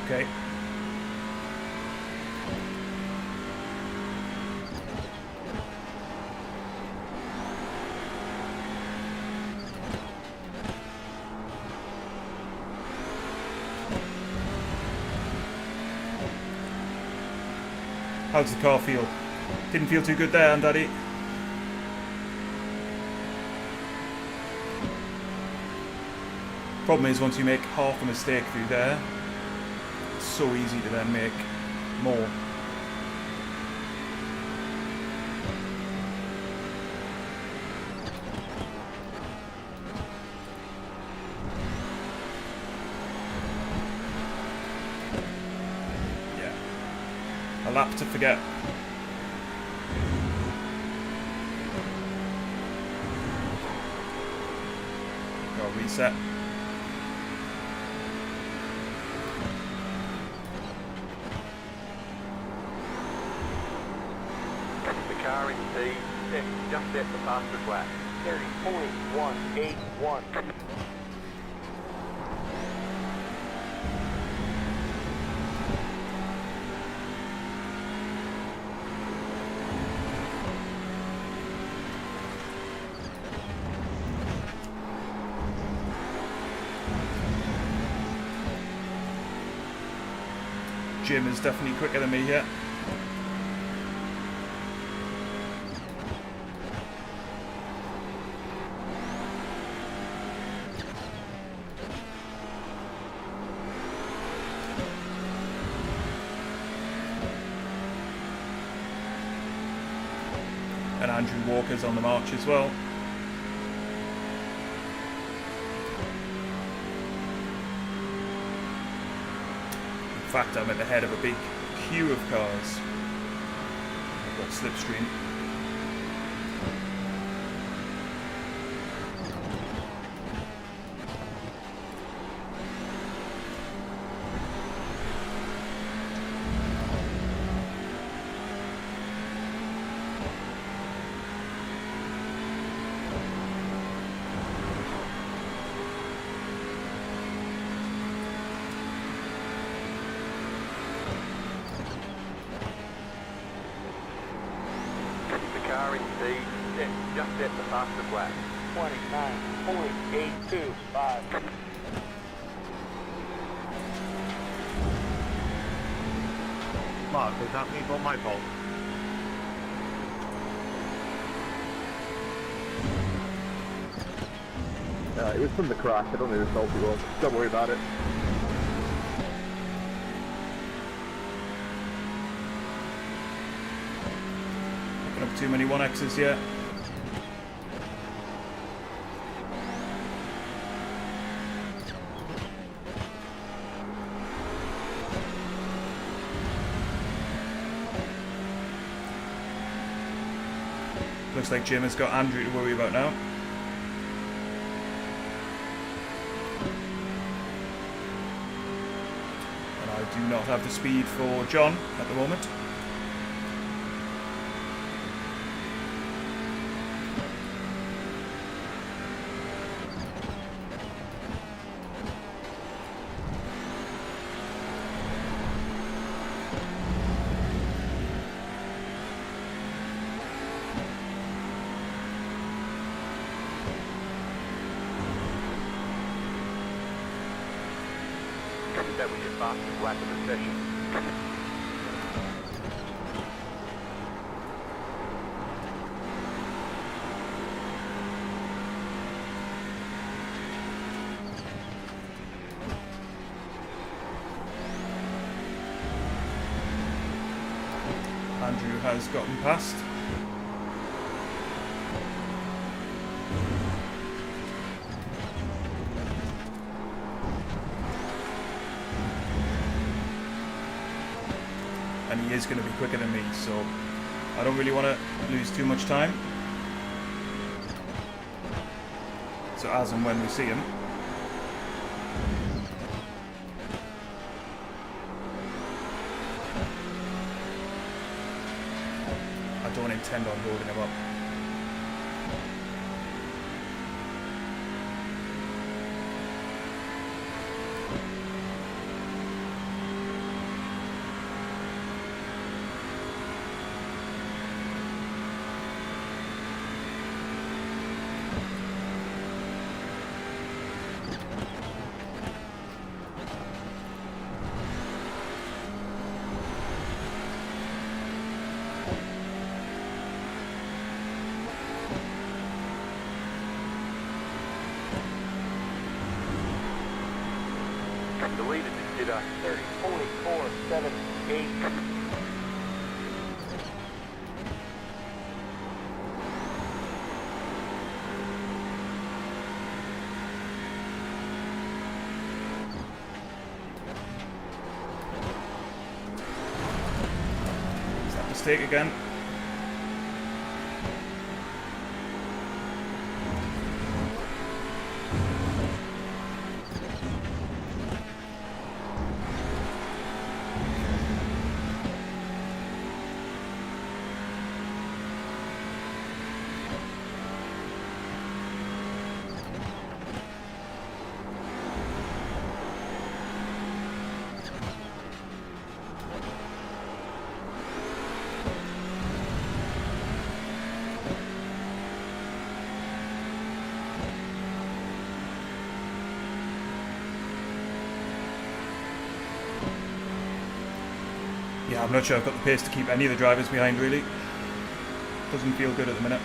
Okay. How's the car feel? Didn't feel too good there, Daddy. Problem is, once you make half a mistake through there, it's so easy to then make more. A lap to forget. Got to reset. The car in P6 just set the fastest lap. 30.181. Jim is definitely quicker than me here. And Andrew Walker's on the march as well. In fact, I'm at the head of a big queue of cars. I've got slipstream. Car in P6 just set the fastest lap. 29.825. Mark, is that me on my fault? It was from the crash. I don't know whose fault it was. Don't worry about it. Picking up too many 1Xs yet. Looks like Jim has got Andrew to worry about now. And I do not have the speed for John at the moment. That was your fastest lap of the session. Andrew has gotten past. and he is going to be quicker than me, so I don't really want to lose too much time. So as and when we see him, I don't intend on holding him up. The lead is did 30.478. Is that a mistake again? Yeah, I'm not sure I've got the pace to keep any of the drivers behind, really. Doesn't feel good at the minute.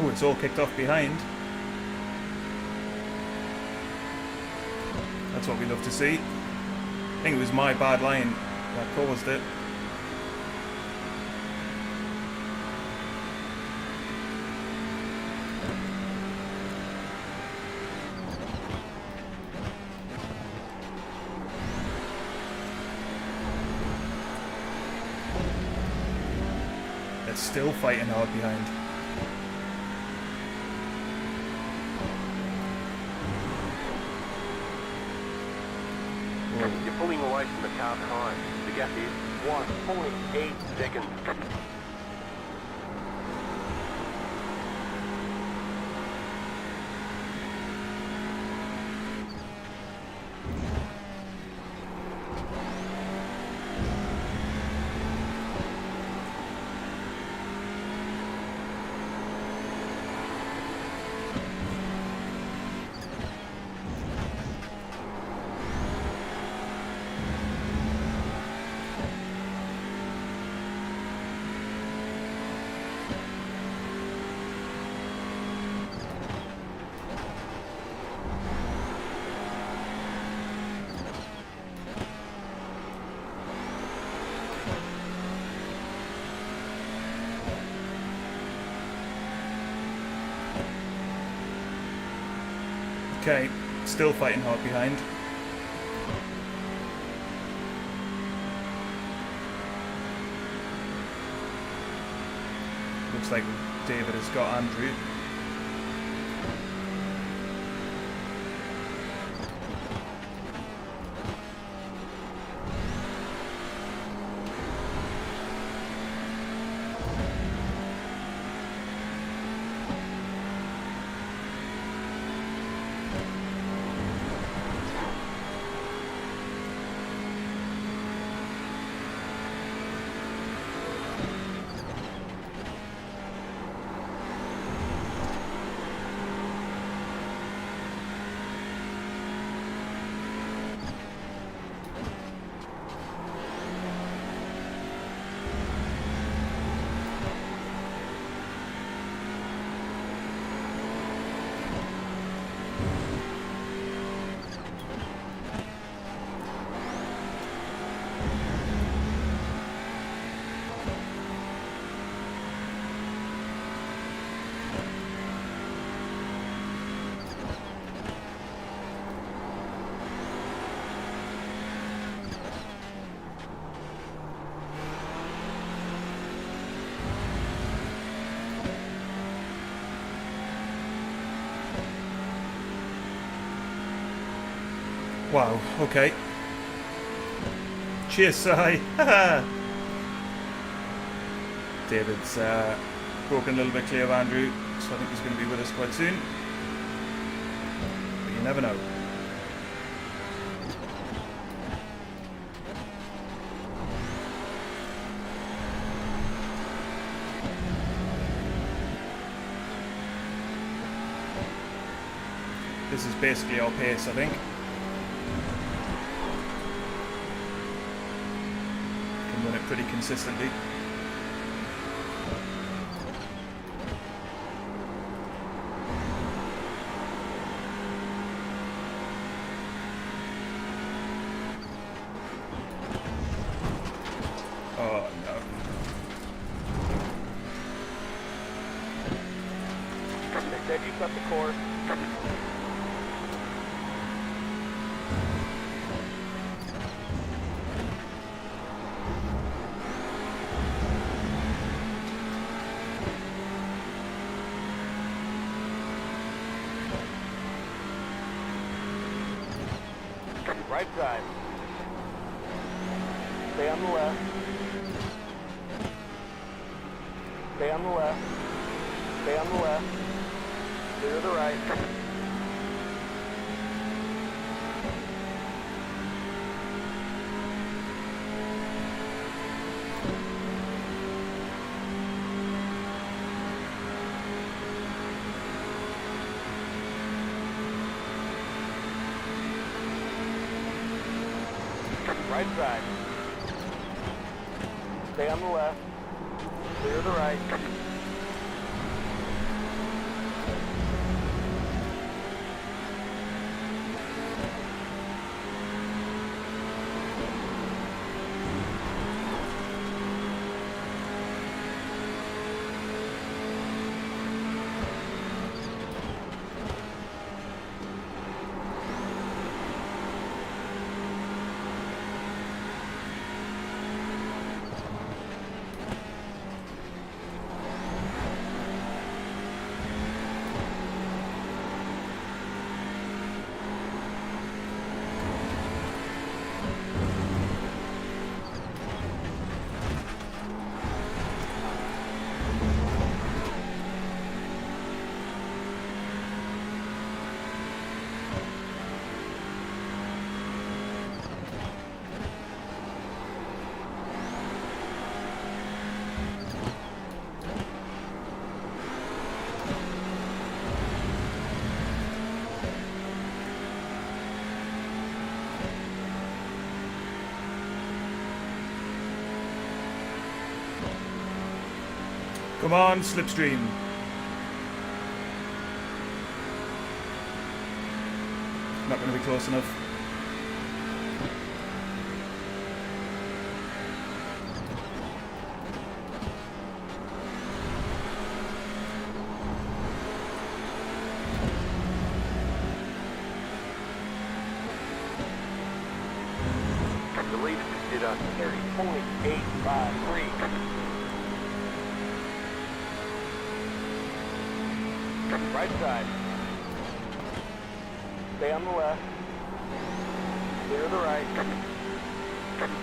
Oh, it's all kicked off behind. That's what we love to see. I think it was my bad line that caused it. They're still fighting hard behind. You're pulling away from the car behind. The gap is 1.8 seconds. Okay, still fighting hard behind. Looks like David has got Andrew. Wow, okay. Cheers, Si. David's broken a little bit clear of Andrew, so I think he's going to be with us quite soon. But you never know. This is basically our pace, I think. Can win it pretty consistently. Oh no. They said you cut the course. Right side. Stay on the left. Stay on the left. Stay on the left. Clear the right. Right side. Stay on the left. Clear the right. Come on, Slipstream. Not going to be close enough. The lead is at 30.853. Right side. Stay on the left. Clear the right.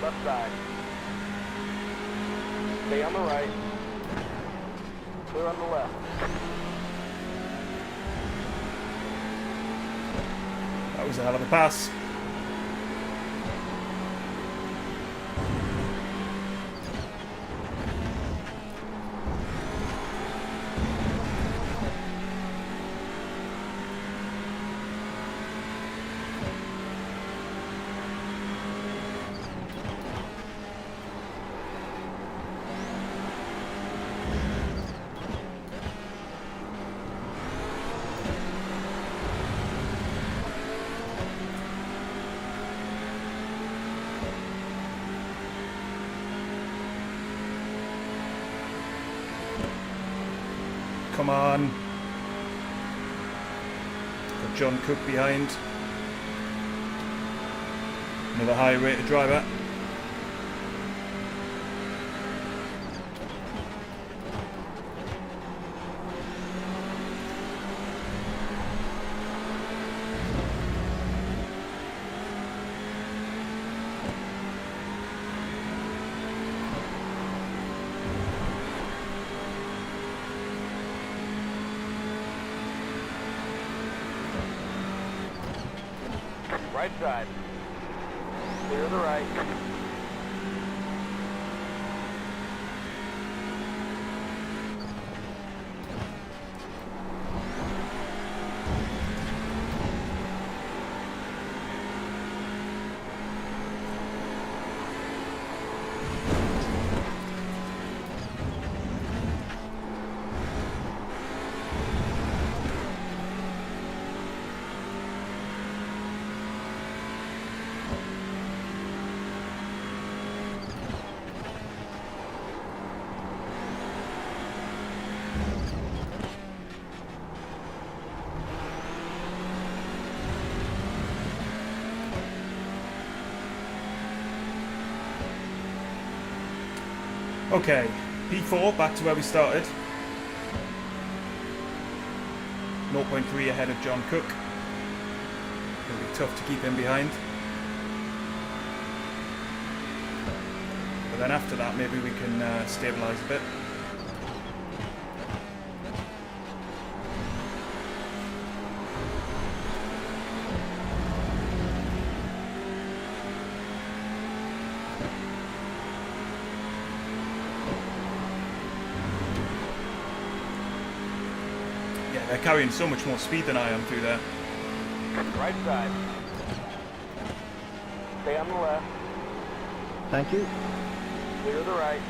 Left side. Stay on the right. Clear on the left. That was a hell of a pass. Come on. Got John Cook behind. Another high rated driver. Right side. Clear the right. Okay, P4 back to where we started. 0.3 ahead of John Cook. It'll be tough to keep him behind. But then after that, maybe we can stabilise a bit. They're carrying so much more speed than I am through there. Right side. Stay on the left. Thank you. Clear the right.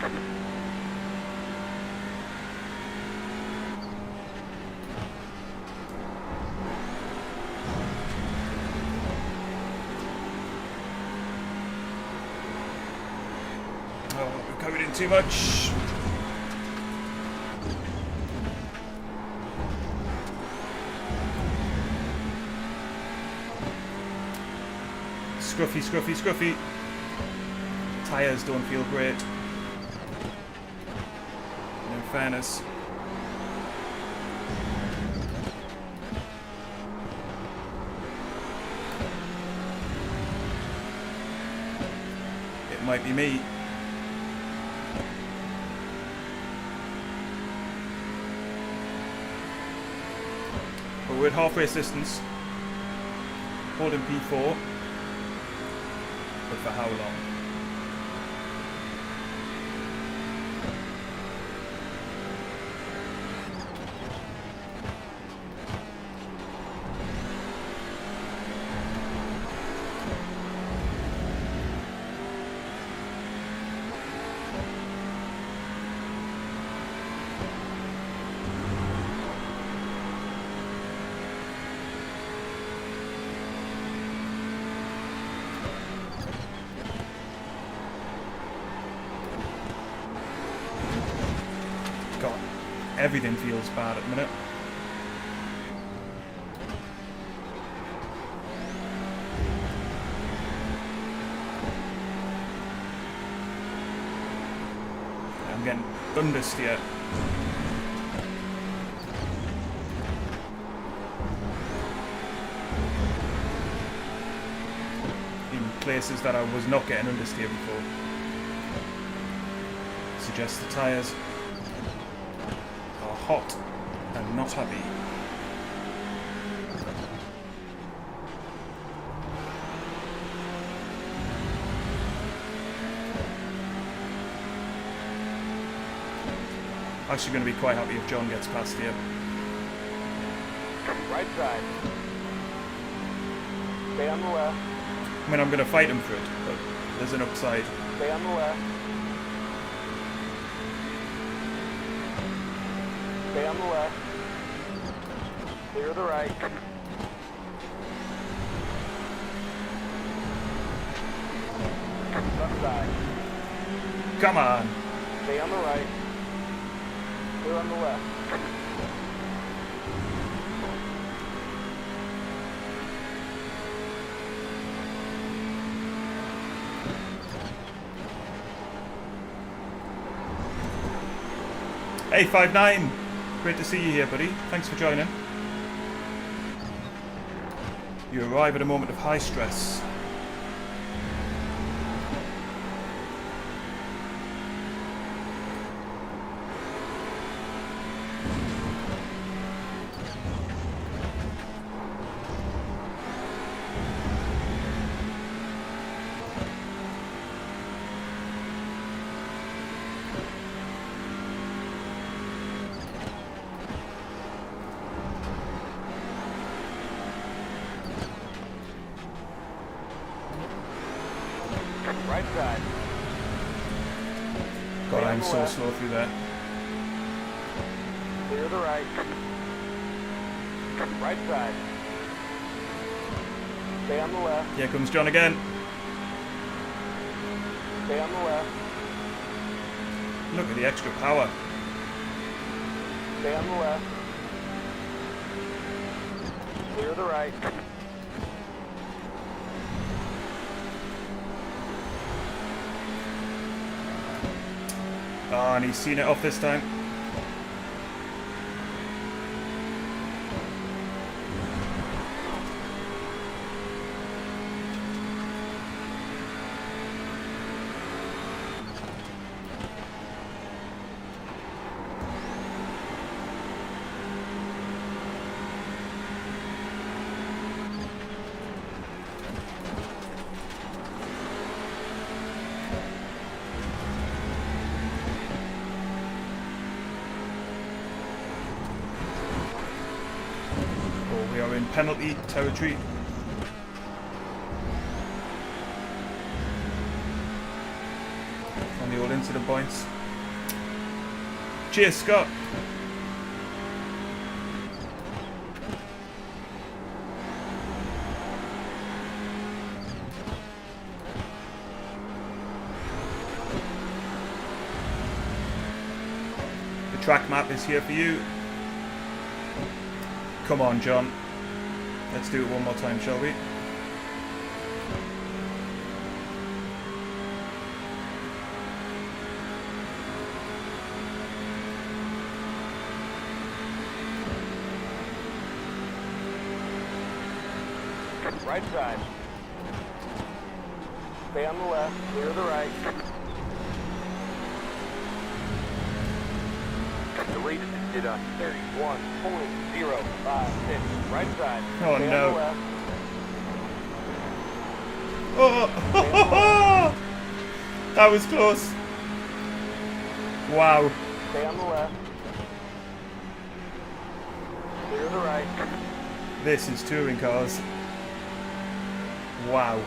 Oh, we've covered in too much. Scruffy, scruffy, scruffy. Tyres don't feel great. In fairness. It might be me. But we're at half race distance. Holding P4. But for how long? God, everything feels bad at the minute. I'm getting understeer. places that I was not getting understeer before. Suggests the tyres are hot and not happy. Actually going to be quite happy if John gets past here. Right side. Stay on the left. I mean, I'm going to fight him for it, but there's an upside. Stay on the left. Stay on the left. Clear the right. Left side. Come on! Stay on the right. Clear on the left. Hey, 5'9". Great to see you here, buddy. Thanks for joining. You arrive at a moment of high stress. Right side. God, I'm so slow through that. Clear the right. Right side. Stay on the left. Here comes John again. Stay on the left. Look at the extra power. Stay on the left. Clear the right. Oh, and he's seen it off this time. We are in penalty territory. On the old incident points. Cheers, Scott. The track map is here for you. Come on, John. Let's do it one more time, shall we? Right side. Stay on the left. Clear the right. The lead is at 31.056. Right side. Oh, Stay no. on the left. Oh, that was close. Wow. Stay on the left. Clear the right. This is touring cars. Wow.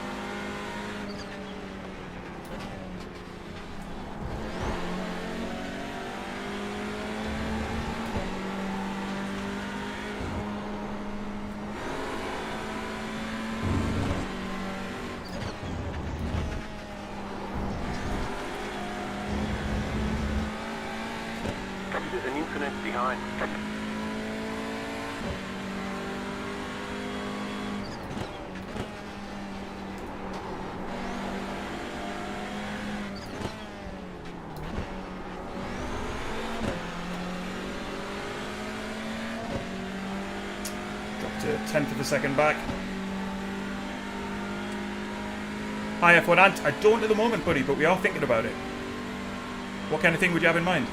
There's an incident behind. Dropped a tenth of a second back. Hi F1 Ant. I don't at the moment, buddy, but we are thinking about it. What kind of thing would you have in mind?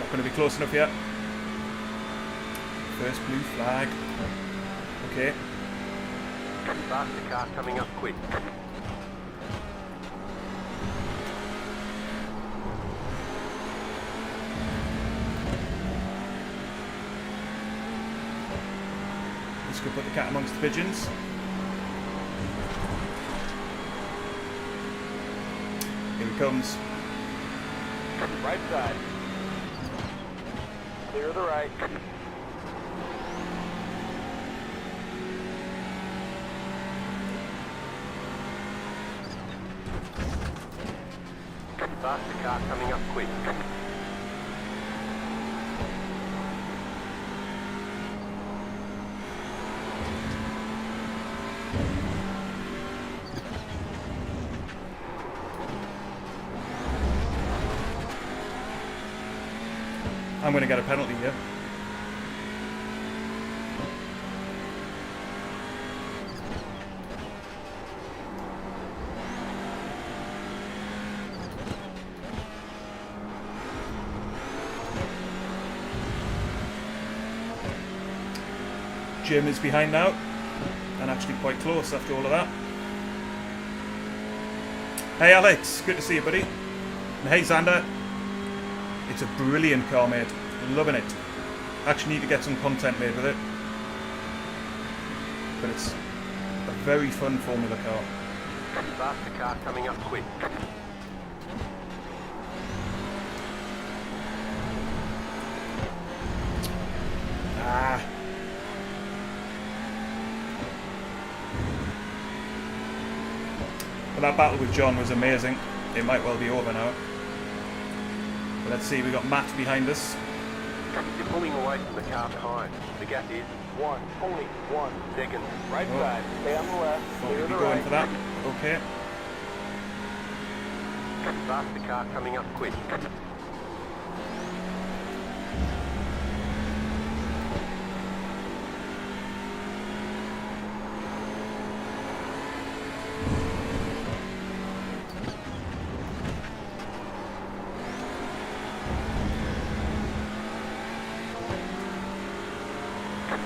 Not going to be close enough yet. First blue flag. Okay. Faster car coming up quick. Let's go put the cat amongst the pigeons. Here he comes. Right side. Clear the right. Faster car coming up quick. I'm going to get a penalty here. Jim is behind now, and actually quite close after all of that. Hey Alex, good to see you, buddy. And hey Xander. It's a brilliant car, mate. Loving it. Actually need to get some content made with it. But it's a very fun Formula car. Faster car coming up quick. Ah. But that battle with John was amazing. It might well be over now. But let's see, we got Matt behind us. You're pulling away from the car behind. The gap is only 1 second. Right side. Stay on the left. Thought Clear we'd be the going right. for that. Okay. Faster car coming up quick.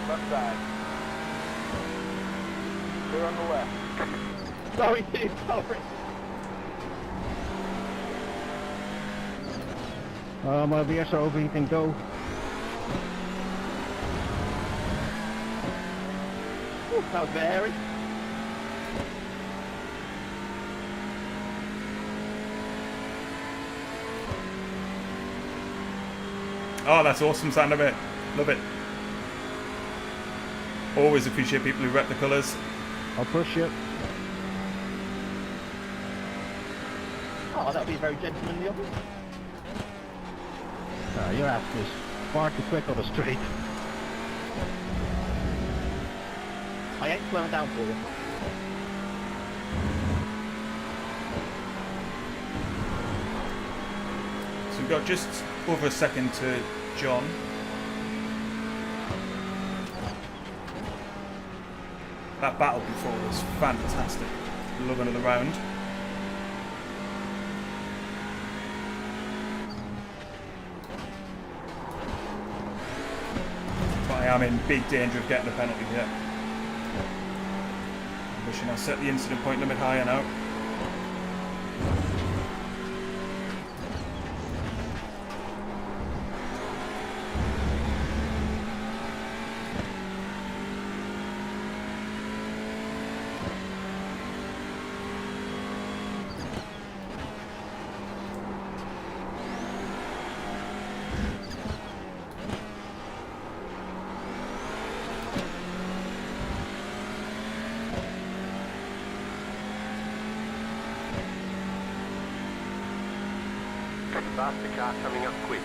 Left side. Clear on the left. Sorry, dude, sorry. My BS are overheating, go. Ooh, that was very. Oh, that's awesome, Xander, mate. Love it. Always appreciate people who rep the colours. I'll push you. Oh, that would be very gentlemanly of you. Your ass is far too quick on the straight. I ain't slowing down for you. So we've got just over a second to John. That battle before was fantastic. Love another round. But I am in big danger of getting a penalty here. I'm wishing I set the incident point limit higher now. Faster car coming up quick.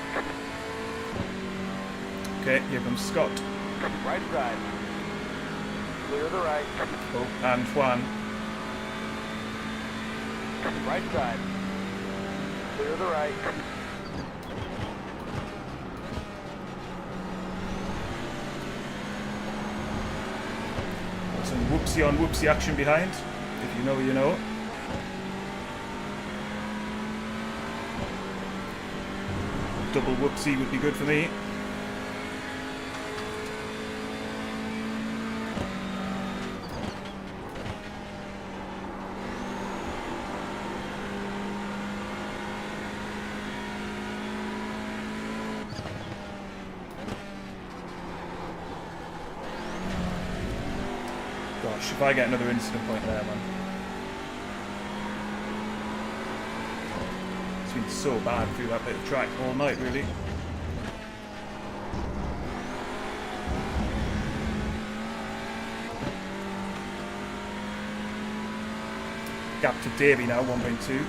Okay, here comes Scott. Right side. Clear the right. Oh, and Juan. Right side. Clear the right. Some whoopsie on whoopsie action behind. If you know, you know. Double whoopsie would be good for me. Gosh, if I get another incident point there, man. It's been so bad through that bit of track all night, really. Gap to Davey now, 1.2.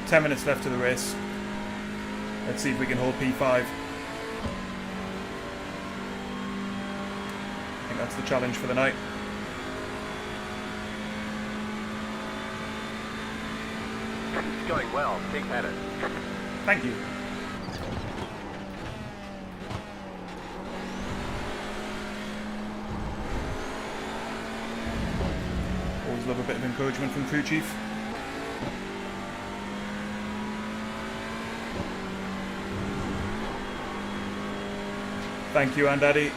Ten minutes left of the race. Let's see if we can hold P5. I think that's the challenge for the night. It's going well. Keep at it. Thank you. Always love a bit of encouragement from crew chief. Thank you, Andaddy.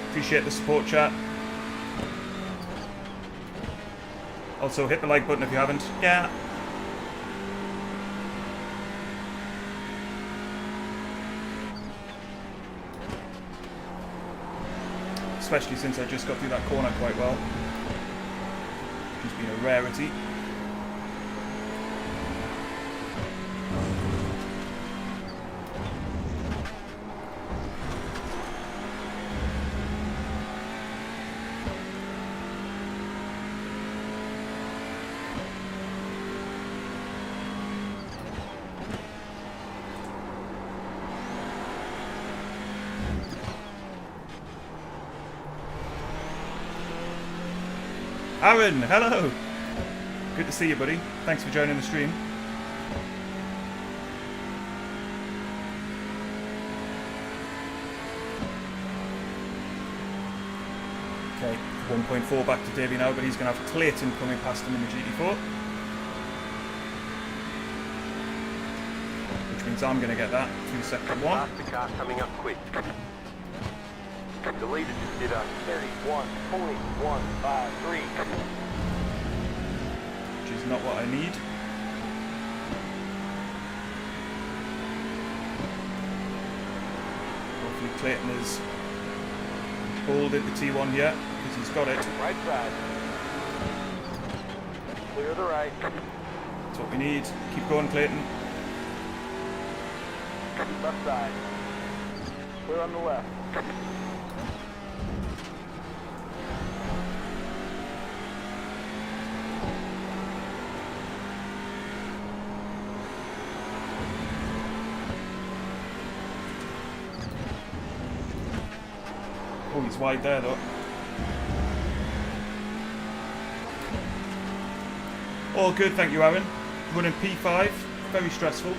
Appreciate the support, chat. Also, hit the like button if you haven't. Yeah. Especially since I just got through that corner quite well. Which has been a rarity. Aaron, hello! Good to see you, buddy. Thanks for joining the stream. Okay, 1.4 back to Davey now, but he's going to have Clayton coming past him in the GT4. Which means I'm going to get that through sector 1. Faster car coming up quick. The leader just did a 31.153. Which is not what I need. Hopefully Clayton is pulled into T1 here, because he's got it. Right side. Clear the right. That's what we need. Keep going, Clayton. Left side. Clear on the left. Oh, he's wide there though. All good, thank you, Aaron. Running P5, very stressful.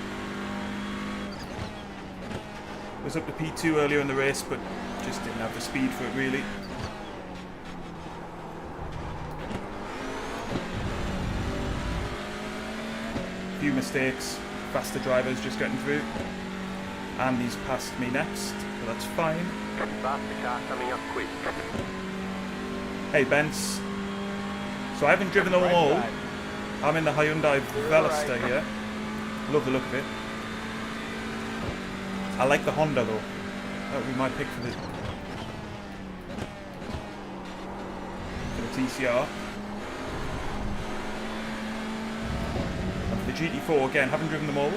Was up to P2 earlier in the race, but just didn't have the speed for it really. Few mistakes, faster drivers just getting through. And he's passed me next, so that's fine. Faster car coming up quick. Hey Bence. So I haven't driven them all. I'm in the Hyundai Veloster here. Love the look of it. I like the Honda though. That would be my pick for the TCR. And for the GT4 again, haven't driven them all.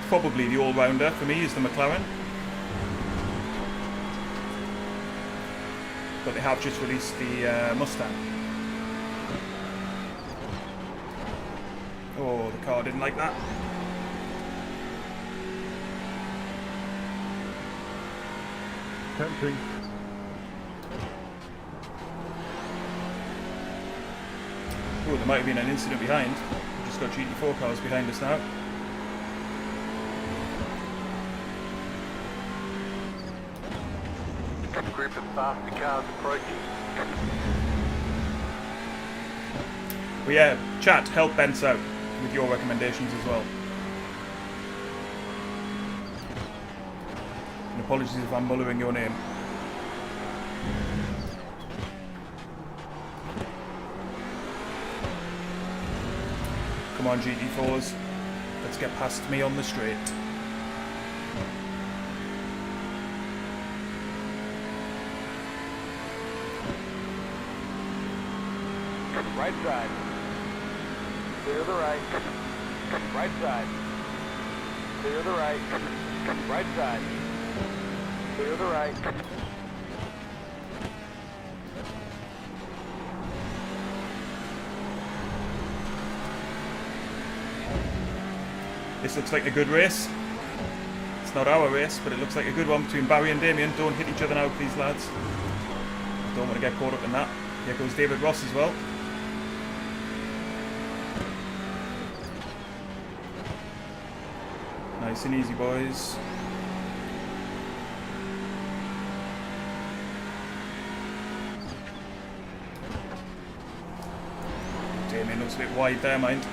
Probably the all-rounder for me is the McLaren. But they have just released the Mustang. Oh, the car didn't like that. Attention. Oh, there might have been an incident behind. We've just got GT4 cars behind us now. A group of faster cars approaching. But yeah, chat, help Bence out with your recommendations as well. And apologies if I'm mullering your name. Come on, GT4s. Let's get past me on the straight. Right side. Clear the right. Right side. Clear the right. Right side. Clear the right. This looks like a good race. It's not our race, but it looks like a good one between Barry and Damien. Don't hit each other now, please, lads. Don't want to get caught up in that. Here goes David Ross as well. Nice and easy, boys. Damien looks a bit wide there, mind.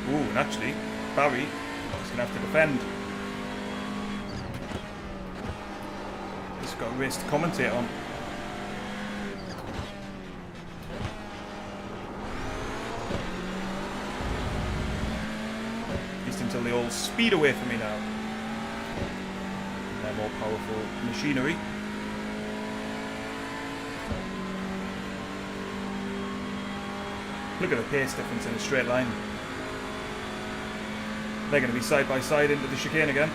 Ooh, and actually, Barry is going to have to defend. He's got a race to commentate on. At least until they all speed away from me now. They're more powerful machinery. Look at the pace difference in a straight line. They're going to be side by side into the chicane again.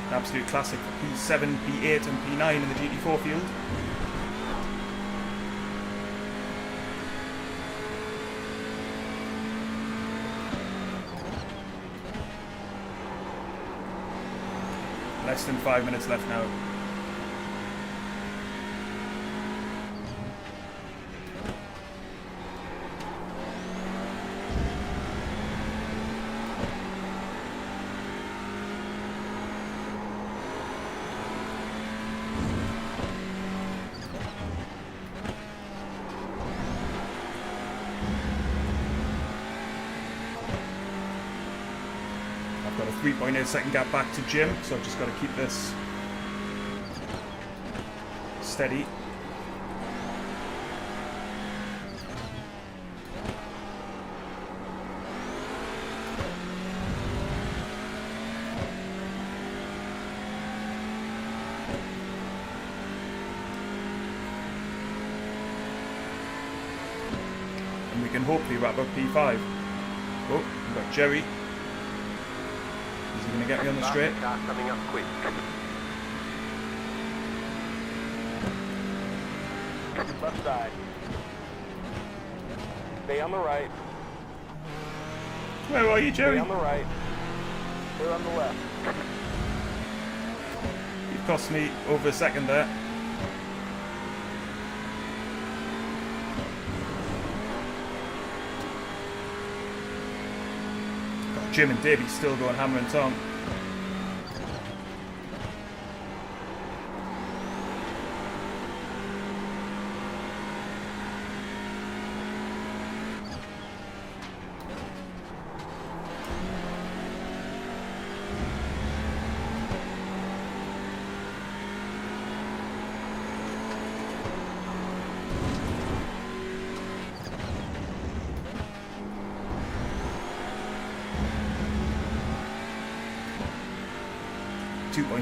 An absolute classic for P7, P8 and P9 in the GT4 field. Less than 5 minutes left now. I've got a 3.8 second gap back to Jim, so I've just got to keep this steady. And we can hopefully wrap up P5. Oh, we've got Jerry. Is he going to get me on the straight? Car coming up quick. Left side. Stay on the right. Where are you, Stay Jerry? on the right. Clear on the left. You've cost me over a second there. Got Jim and Davey still going hammer and tongue.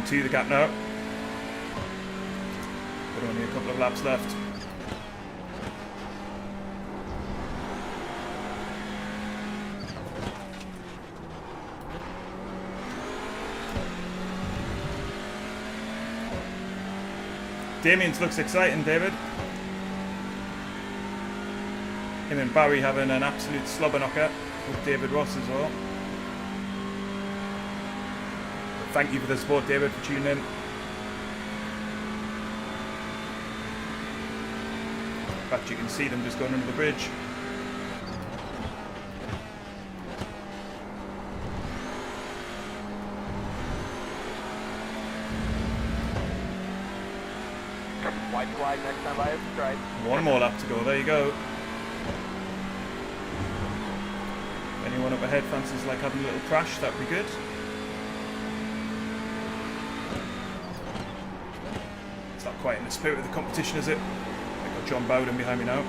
.2 the gap now. But only a couple of laps left. Damien's looks exciting, David. Him and Barry having an absolute slobber knocker with David Ross as well. Thank you for the support, David, for tuning in. In fact, you can see them just going under the bridge. White flag next time I have strike. One more lap to go, there you go. Anyone up ahead fancies like having a little crash, that'd be good. It's not quite in the spirit of the competition, is it? I've got John Bowden behind me now.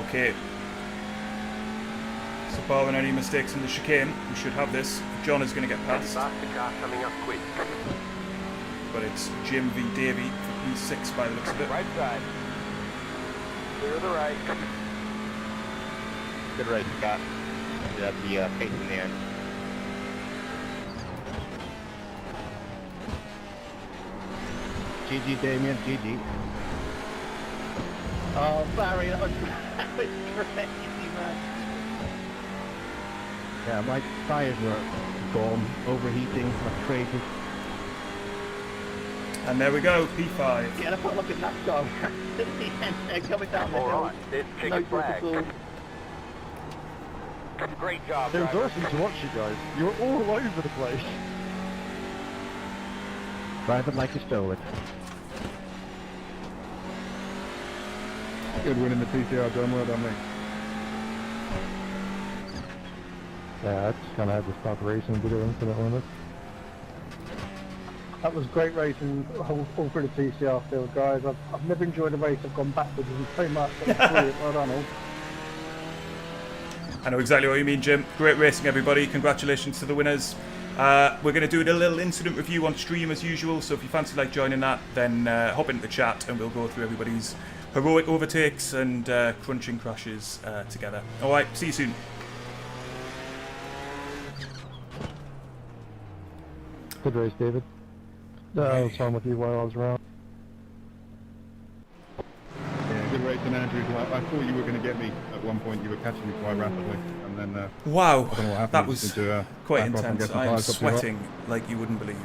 Okay. So barring any mistakes in the chicane, we should have this. John is going to get past. Faster car coming up quick. But it's Jim v Davey for P6 by the looks of it. Right side. Clear to the right. Good race, Scott. You have the pace in the end. GG, Damien, GG. Oh, Barry, that was crazy, man. Yeah, my tyres were gone, overheating, like crazy. And there we go, P5. Yeah, let's look at that car. They're coming down the hill. Alright, there's No chicken flag. difficult. Great job, It was driver. awesome to watch you guys. You were all over the place. Drive it like you stole it. Good win in the TCR, done well done, mate. Yeah, I just kind of had to stop racing due to incident limits. That was great racing all through the TCR field, guys. I've never enjoyed a race. I've gone backwards so much. That was brilliant. Well done all. I know exactly what you mean, Jim. Great racing, everybody. Congratulations to the winners. We're going to do a little incident review on stream as usual, so if you fancy like joining that, then hop into the chat and we'll go through everybody's heroic overtakes and crunching crashes together. Alright, see you soon. Good race, David. I was fun with you while I was around. Yeah, good racing, Andrew. I thought you were going to get me at one point. You were catching me quite rapidly, and then Wow, I don't know what happened. that was quite back off and intense. get some I am tires up your sweating like you wouldn't believe.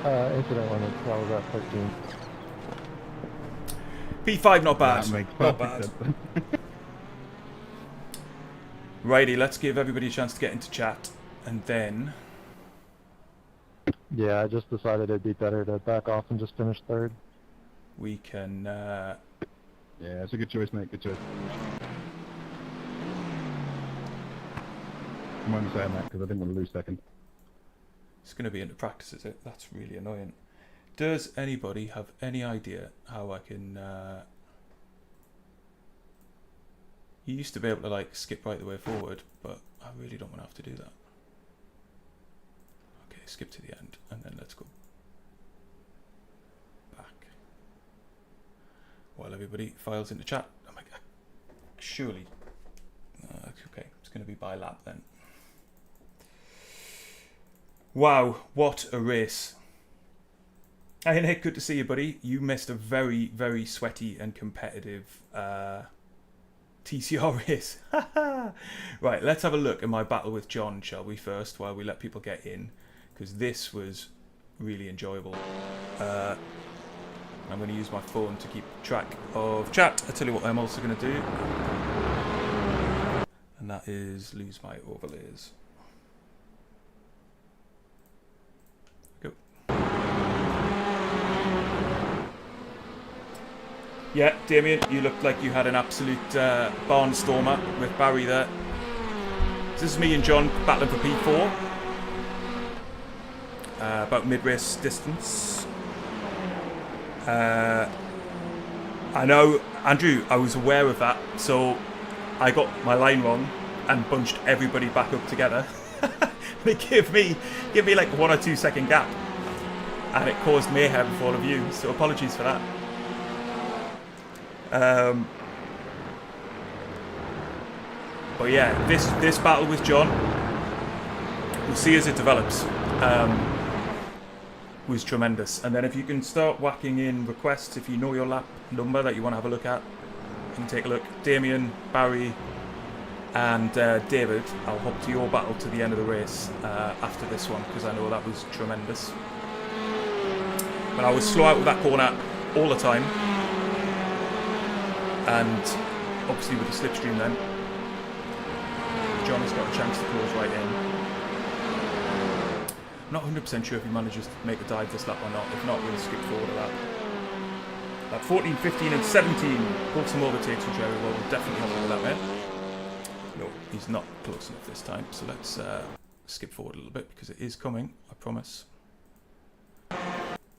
Incident limits, I was at 13. P5 not bad. That makes Not perfect bad. sense. Righty, let's give everybody a chance to get into chat and then Yeah, I just decided it'd be better to back off and just finish third. we can Yeah, it's a good choice, mate. Good choice. I'm only saying that because I didn't want to lose second. it's going to be into practice, is it? That's really annoying. Does anybody have any idea how I can you used to be able to like skip right the way forward, but I really don't want to have to do that. Okay, skip to the end and then let's go back while everybody files into chat. Oh my god, surely okay, it's going to be by lap then. Wow, what a race. Hey Nick, good to see you, buddy. You missed a very, very sweaty and competitive TCR race. Right, let's have a look at my battle with John, shall we, first, while we let people get in, because this was really enjoyable. I'm going to use my phone to keep track of chat. I tell you what I'm also going to do, and that is lose my overlays. Go. Yeah, Damien, you looked like you had an absolute barnstormer with Barry there. This is me and John battling for P4. About mid-race distance. I know, Andrew, I was aware of that, so I got my line wrong and bunched everybody back up together. They give me like 1 or 2 second gap, and it caused mayhem for all of you, so apologies for that. But yeah, this battle with John, we'll see as it develops, was tremendous. And then if you can start whacking in requests, if you know your lap number that you want to have a look at, you can take a look. Damien, Barry and David, I'll hop to your battle to the end of the race after this one, because I know that was tremendous. But I was slow out with that corner all the time, and obviously with the slipstream then, John has got a chance to close right in. I'm not 100% sure if he manages to make a dive this lap or not. If not, we'll skip forward a lap. Lap 14, 15 and 17. Pulled some overtakes from Jerry. Well, we'll definitely have a look at that, mate. No, he's not close enough this time. So let's skip forward a little bit, because it is coming, I promise. In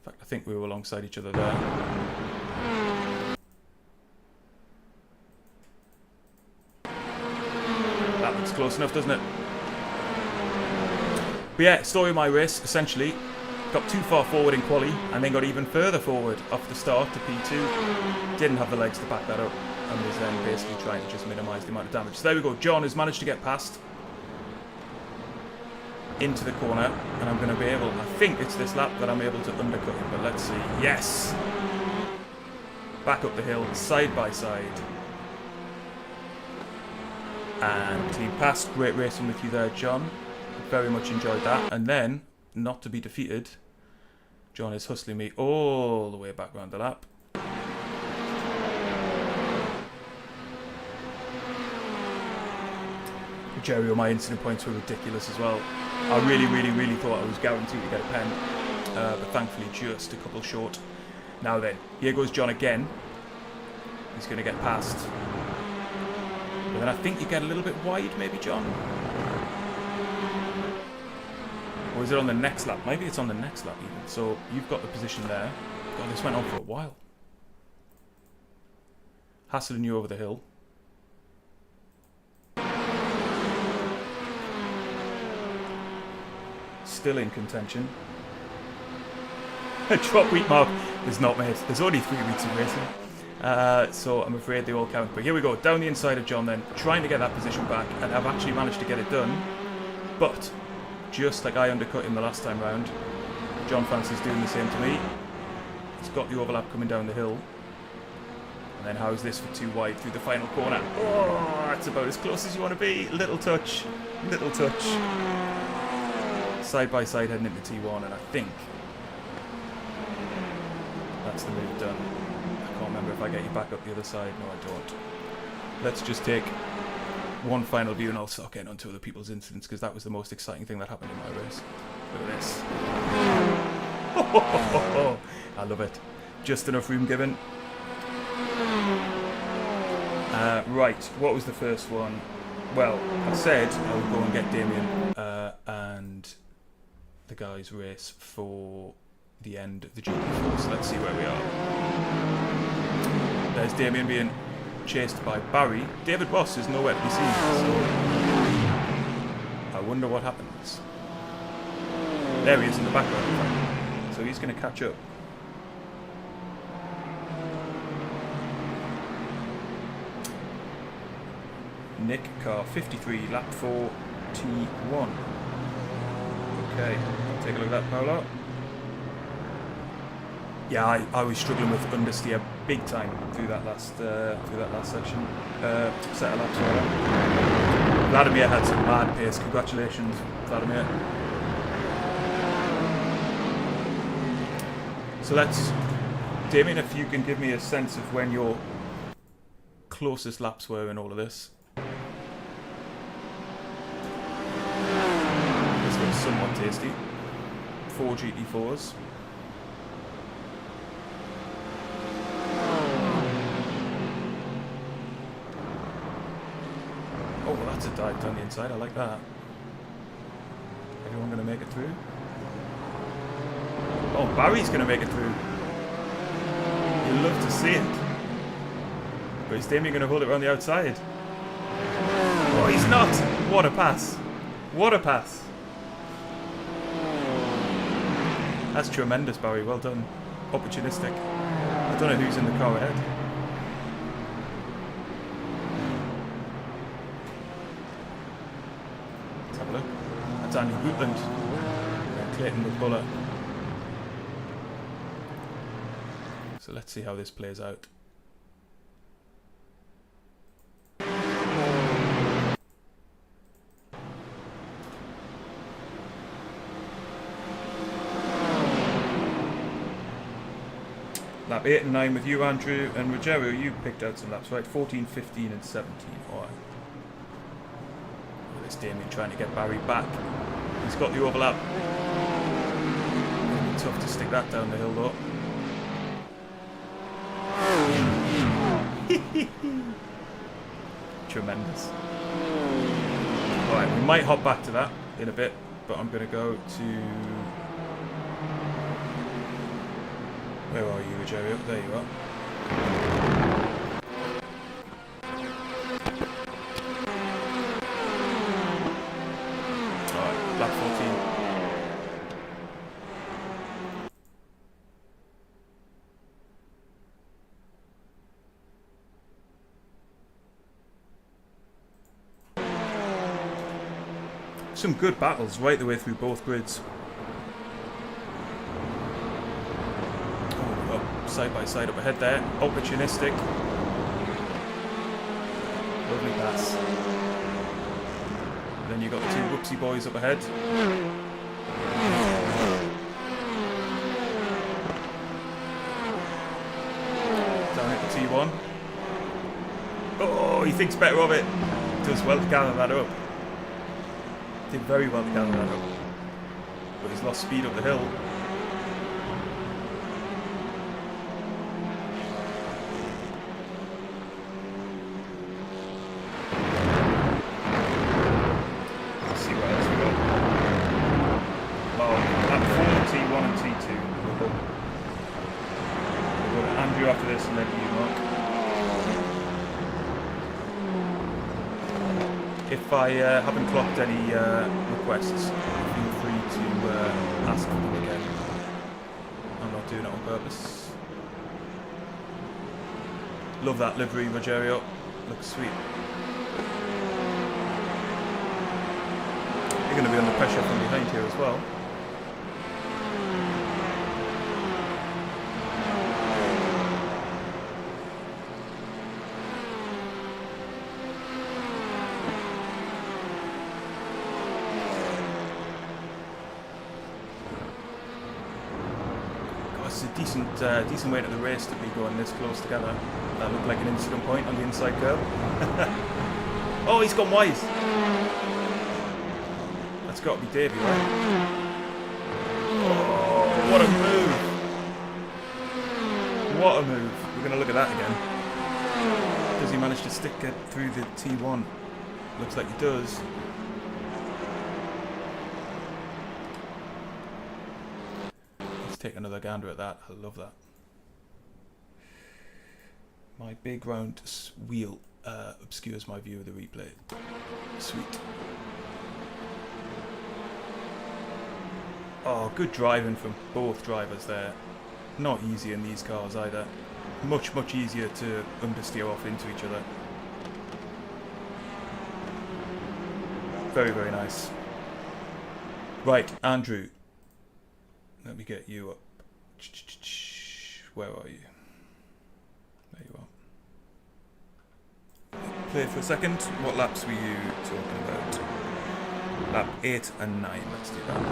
fact, I think we were alongside each other there. That looks close enough, doesn't it? But yeah, story of my race, essentially, got too far forward in quali, and then got even further forward off the start to P2. Didn't have the legs to back that up, and was then basically trying to just minimise the amount of damage. So there we go, John has managed to get past into the corner, and I'm going to be able, I think it's this lap that I'm able to undercut him, but let's see. Yes! Back up the hill, side by side. And clean past. Great racing with you there, John. Very much enjoyed that. And then, not to be defeated, John is hustling me all the way back around the lap. Jerry, my incident points were ridiculous as well. I really thought I was guaranteed to get a pen, but thankfully just a couple short. Now then, here goes John again. He's going to get past. But then I think you get a little bit wide, maybe, John? Or is it on the next lap? Maybe it's on the next lap even. So you've got the position there. God, this went on for a while. Hassling you over the hill. Still in contention. A drop week mark is not made. There's only 3 weeks of racing. So I'm afraid they all count. But here we go, down the inside of John then, trying to get that position back, and I've actually managed to get it done. But just like I undercut him the last time round, John Francis doing the same to me. He's got the overlap coming down the hill. And then how's this for too wide through the final corner? Oh, that's about as close as you want to be. Little touch, little touch. Side by side heading into T1, and I think that's the move done. I can't remember if I get you back up the other side. No, I don't. Let's just take one final view, and I'll start getting onto other people's incidents, because that was the most exciting thing that happened in my race. Look at this. I love it. Just enough room given. Right, what was the first one? Well, I said I would go and get Damien and the guys race for the end of the GT4, so let's see where we are. There's Damien being chased by Barry. David Ross is nowhere to be seen, so I wonder what happens. There he is in the background, in fact. So he's going to catch up. Nick, car 53, lap 4, T1. Okay, take a look at that, Paolo. Yeah, I was struggling with understeer big time through that last section, set of laps. Rather. Vladimir had some mad pace. Congratulations, Vladimir. So let's Damien, if you can give me a sense of when your closest laps were in all of this. This looks somewhat tasty. 4 GT4s. Oh, well, that's a dive down the inside. I like that. Everyone going to make it through? Oh, Barry's going to make it through. You'd love to see it. But is Damien going to hold it around the outside? Oh, he's not! What a pass. What a pass. That's tremendous, Barry. Well done. Opportunistic. I don't know who's in the car ahead. Let's have a look. That's Andy Wootland. And Clayton with Buller. So let's see how this plays out. Lap 8 and 9 with you, Andrew, and Rogero, you picked out some laps, right? 14, 15 and 17. Alright. This Damien trying to get Barry back. He's got the overlap. It'll be tough to stick that down the hill though. Tremendous. Alright, we might hop back to that in a bit, but I'm going to go to... Where are you, Rogero? There you are. Alright, lap 14. Some good battles right the way through both grids. Side by side up ahead there, opportunistic. Lovely pass. And then you got the two whoopsie boys up ahead. Down at the T1. Oh, he thinks better of it. Does well to gather that up. Did very well to gather that up. But he's lost speed up the hill. After this and then you, Mark. If I haven't clocked any requests, feel free to ask for them again. I'm not doing it on purpose. Love that livery, Rogero. Looks sweet. You're going to be under pressure from behind here as well. It's a decent way to the race to be going this close together. That looked like an incident point on the inside curve. Oh, he's gone wide. That's got to be Davey, right? Oh, what a move! What a move! We're going to look at that again. Does he manage to stick it through the T1? Looks like he does. Take another gander at that. I love that. My big round wheel obscures my view of the replay. Sweet. Oh, good driving from both drivers there. Not easy in these cars either. Much easier to understeer off into each other. Very, very nice. Right, Andrew. Let me get you up. Where are you? There you are. Play for a second. What laps were you talking about? Lap 8 and 9. Let's do that.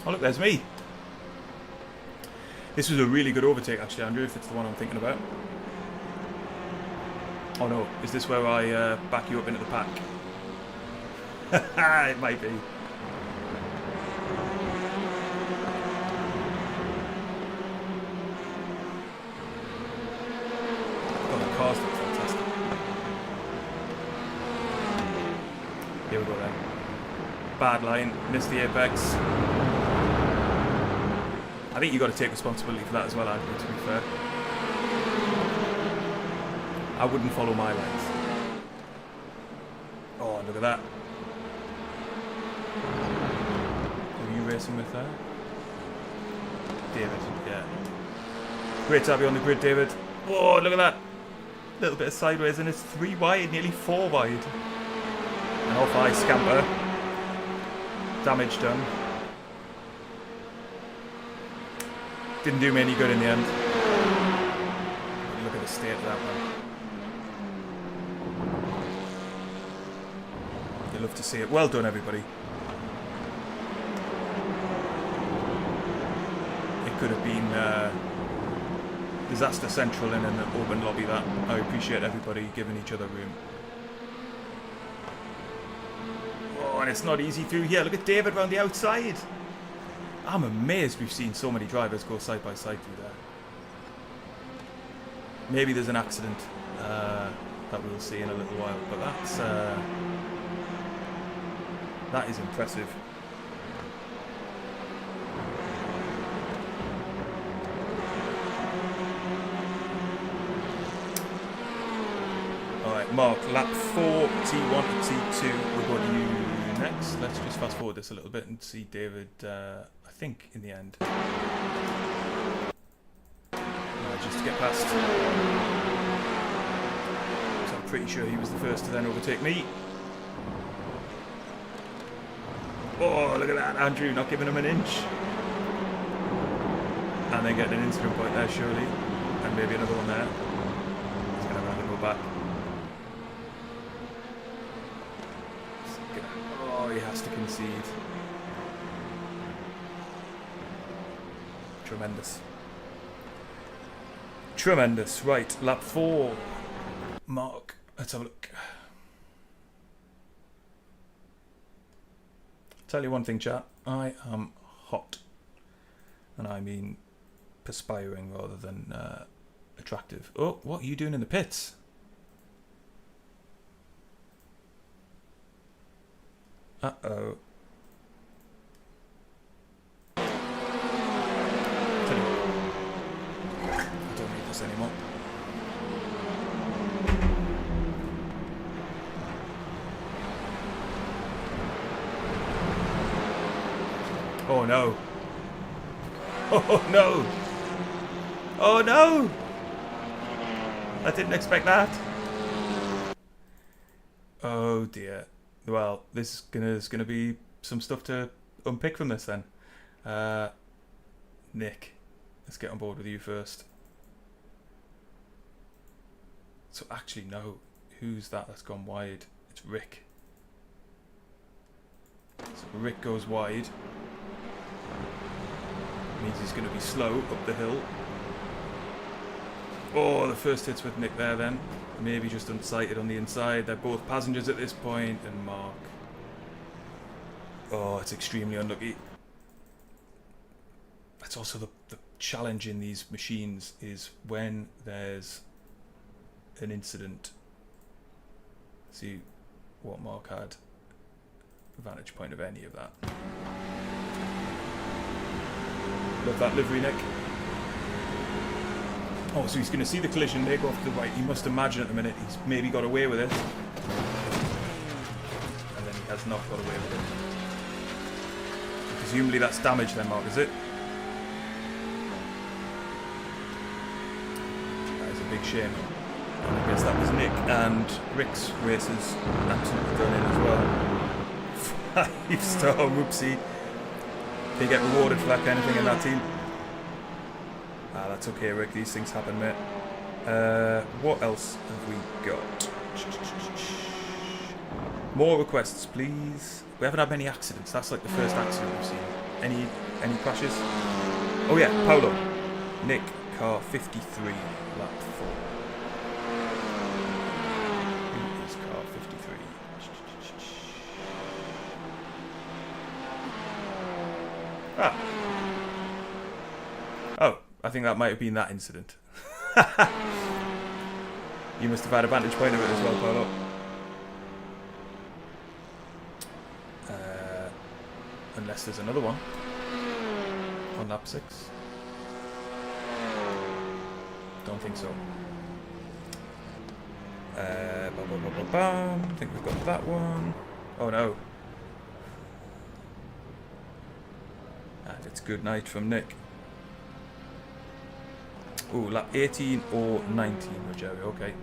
Oh look, there's me. This was a really good overtake actually, Andrew, if it's the one I'm thinking about. Oh no, is this where I back you up into the pack? It might be. Oh, the cars look fantastic. Here we go then. Bad line, missed the apex. I think you've got to take responsibility for that as well, Andrew, to be fair. I wouldn't follow my lines. Oh, look at that. Who are you racing with there? David, yeah. Great to have you on the grid, David. Oh, look at that. Little bit of sideways, and it's 3 wide, nearly 4 wide. And off I scamper. Damage done. Didn't do me any good in the end. Look at the state of that one. You love to see it. Well done, everybody. It could have been disaster central in an open lobby. That I appreciate everybody giving each other room. Oh, and it's not easy through here. Look at David around the outside. I'm amazed we've seen so many drivers go side by side through there. Maybe there's an accident that we'll see in a little while, but that is impressive. Alright, Mark, lap 4, T1 to T2, we're going to you next. Let's just fast forward this a little bit and see David, I think, in the end. Just to get past. So I'm pretty sure he was the first to then overtake me. Oh, look at that, Andrew, not giving him an inch. And then getting an incident point there, surely. And maybe another one there. He's going to have to go back. Oh, he has to concede. Tremendous. Tremendous. Right, lap 4. Mark, let's have a look. Tell you one thing, chat. I am hot. And I mean perspiring rather than attractive. Oh, what are you doing in the pits? Uh-oh. Anymore. Oh no. Oh no. Oh no. I didn't expect that. Oh dear. Well, this is gonna be some stuff to unpick from this then. Nick, let's get on board with you first. So actually, no. Who's that that's gone wide? It's Rick. So Rick goes wide. Means he's going to be slow up the hill. Oh, the first hit's with Nick there then. Maybe just unsighted on the inside. They're both passengers at this point. And Mark. Oh, it's extremely unlucky. That's also the challenge in these machines is when there's an incident. See what Mark had. Vantage point of any of that. Love that livery, Nick. Oh, so he's going to see the collision, Nick, off to the right. He must imagine at the minute he's maybe got away with it. And then he has not got away with it. Presumably that's damage then, Mark, is it? That is a big shame. And I guess that was Nick and Rick's races absolutely done in as well. 5-star whoopsie. They get rewarded for that kind of thing in that team. Ah, that's okay, Rick. These things happen, mate. What else have we got? More requests, please. We haven't had many accidents. That's like the first accident we've seen. Any crashes? Oh yeah, Paolo. Nick, car 53, lap 4. Who is car 53? Ah. Oh, I think that might have been that incident. You must have had a vantage point of it as well, Paolo. Unless there's another one on lap 6. Don't think so. I think we've got that one. Oh no. And it's good night from Nick. Ooh, lap 18 or 19, Rogerio, okay.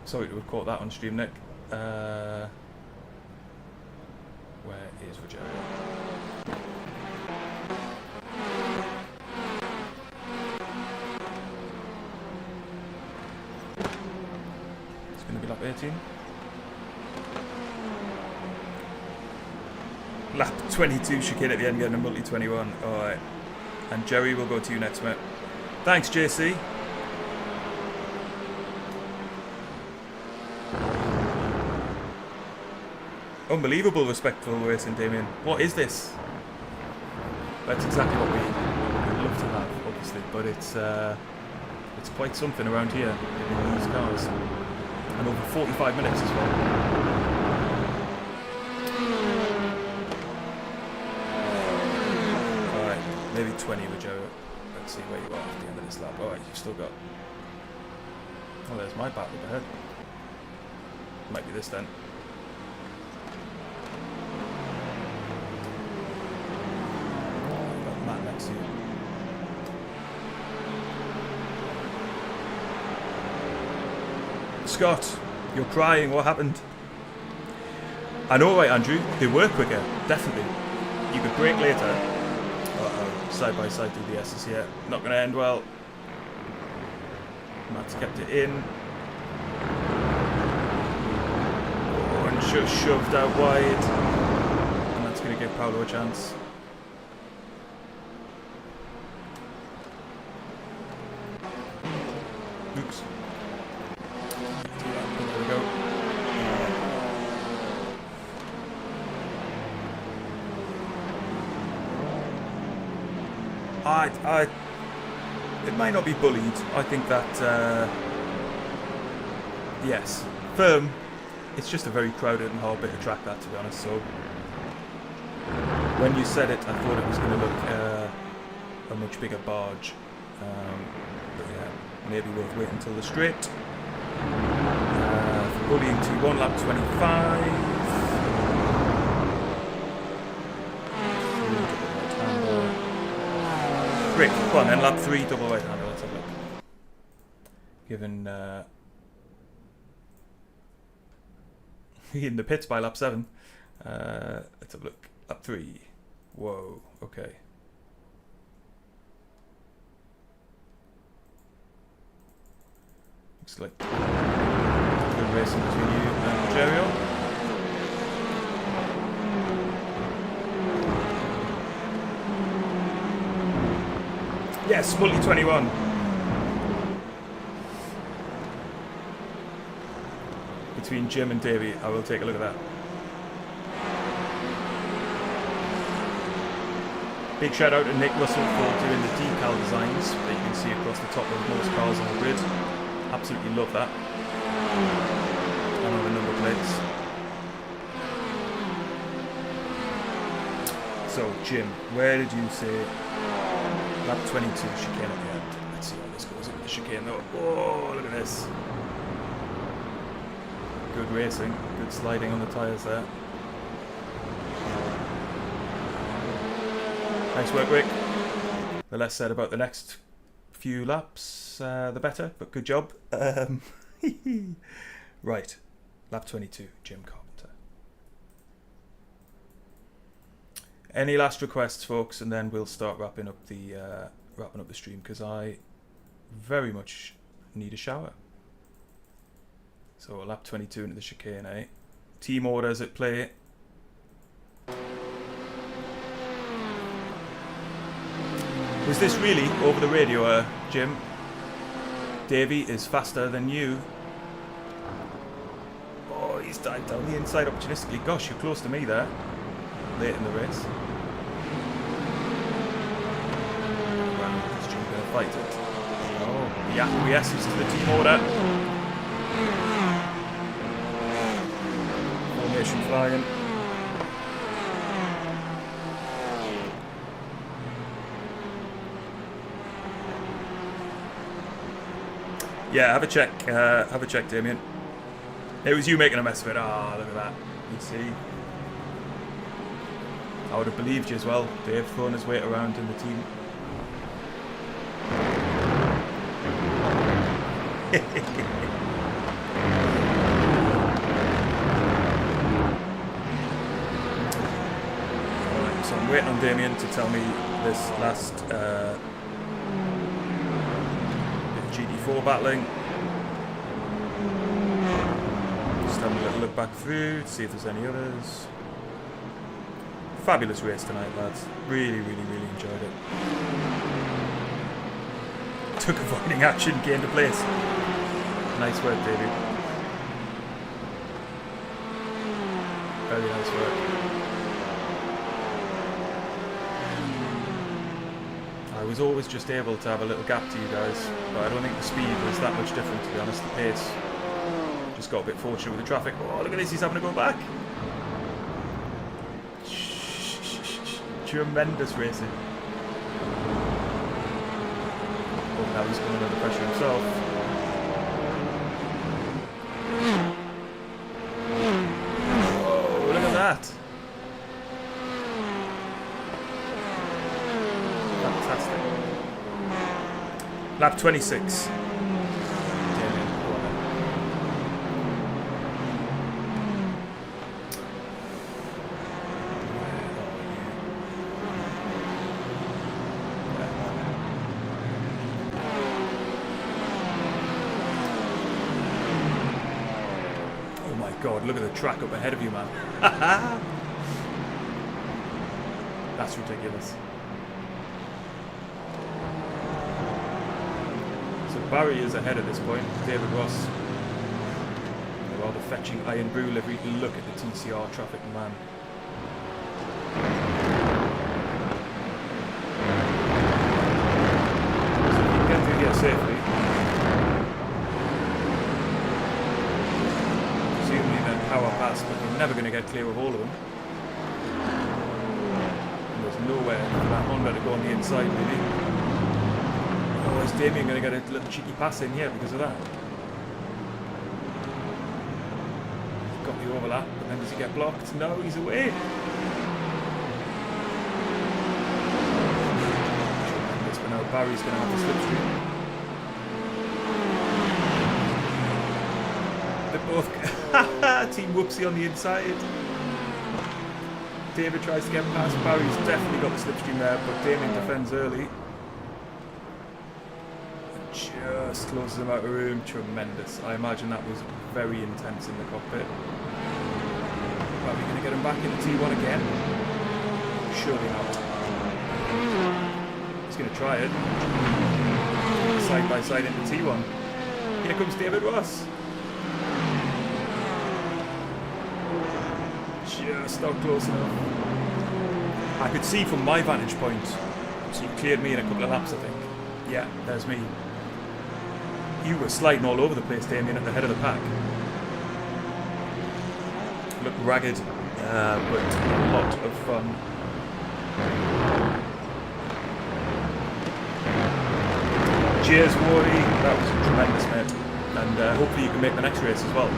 Sorry to have caught that on stream, Nick. Where is Rogerio? It's going to be lap 18. Lap 22, chicane at the end, getting a multi-21. Alright. And Jerry, will go to you next, mate. Thanks, JC. Unbelievable respectful racing, Damien. What is this? That's exactly what we'd love to have, obviously, but it's quite something around here in these cars. And over 45 minutes as well. Alright, maybe 20 with Joe. Let's see where you are at the end of this lap. Alright, you've still got... Oh, there's my battle up ahead. Might be this then. Scott, you're crying, what happened? I know, right, Andrew, they were quicker, definitely. You could brake later. Uh-oh, side by side through the S's here. Not going to end well. Matt's kept it in. Oh, and just shoved out wide. And that's going to give Paolo a chance. Oops. There we go. It might not be bullied. I think that, yes, firm. It's just a very crowded and hard bit of track, that, to be honest. So when you said it, I thought it was going to look a much bigger barge. But yeah, maybe worth waiting until the straight. For bullying T1, lap 25. Rick, go on then, lap 3, double right hander, let's have a look. Given in the pits by lap 7. Let's have a look. Lap 3. Whoa, okay. Looks like good racing between you and Rogerio. Yes, multi-21. Between Jim and Davey, I will take a look at that. Big shout out to Nick Russell for doing the decal designs that you can see across the top of most cars on the grid. Absolutely love that. And all the number plates. So, Jim, where did you say lap 22 chicane at the end? Let's see how this goes into the chicane though. Oh, look at this. Good racing, good sliding on the tyres there. Nice work, Rick. The less said about the next few laps, the better, but good job. Right, lap 22, Jim Carpenter. Any last requests, folks, and then we'll start wrapping up the stream because I very much need a shower. So lap 22 into the chicane, eh? Team orders at play. Was this really over the radio, Jim? Davey is faster than you. Oh, he's dived down the inside opportunistically. Gosh, you're close to me there. Late in the race. Well, is Jim going to fight it? Oh, he acquiesces to the team order. Formation flying. Yeah, have a check, Damien. It was you making a mess of it. Ah, look at that. You see. I would have believed you as well. Dave throwing his weight around in the team. Alright, so I'm waiting on Damien to tell me this last GT4 battling. Just having a little look back through to see if there's any others. Fabulous race tonight, lads. Really enjoyed it. Took avoiding action, gained a place. Nice work, David. Very nice work. I was always just able to have a little gap to you guys, but I don't think the speed was that much different, to be honest. The pace just got a bit fortunate with the traffic. Oh, look at this, he's having to go back. Tremendous racing. Oh, now he's coming under pressure himself. Oh, look at that. Fantastic. Lap 26. God, look at the track up ahead of you, man. That's ridiculous. So Barry is ahead at this point. David Ross. Rather fetching Iron Brew livery. Look at the TCR traffic, man. So if you can get through here safely. Power past, but you're never going to get clear of all of them. And there's nowhere for that Honda to go on the inside, really. Oh, is Damien going to get a little cheeky pass in here because of that? He's got the overlap, but then does he get blocked? No, he's away. But now Barry's going to have the slipstream. They're both Team Whoopsie on the inside. David tries to get past. Barry's definitely got the slipstream there, but Damien defends early. And just closes him out of room. Tremendous. I imagine that was very intense in the cockpit. Are we going to get him back into T1 again? Surely not. He's going to try it. Side by side into T1. Here comes David Ross. Just not close enough. I could see from my vantage point, so you cleared me in a couple of laps, I think. Yeah, there's me. You were sliding all over the place, Damien, at the head of the pack. Look ragged, but a lot of fun. Cheers, Wardy. That was tremendous, mate. And hopefully you can make the next race as well.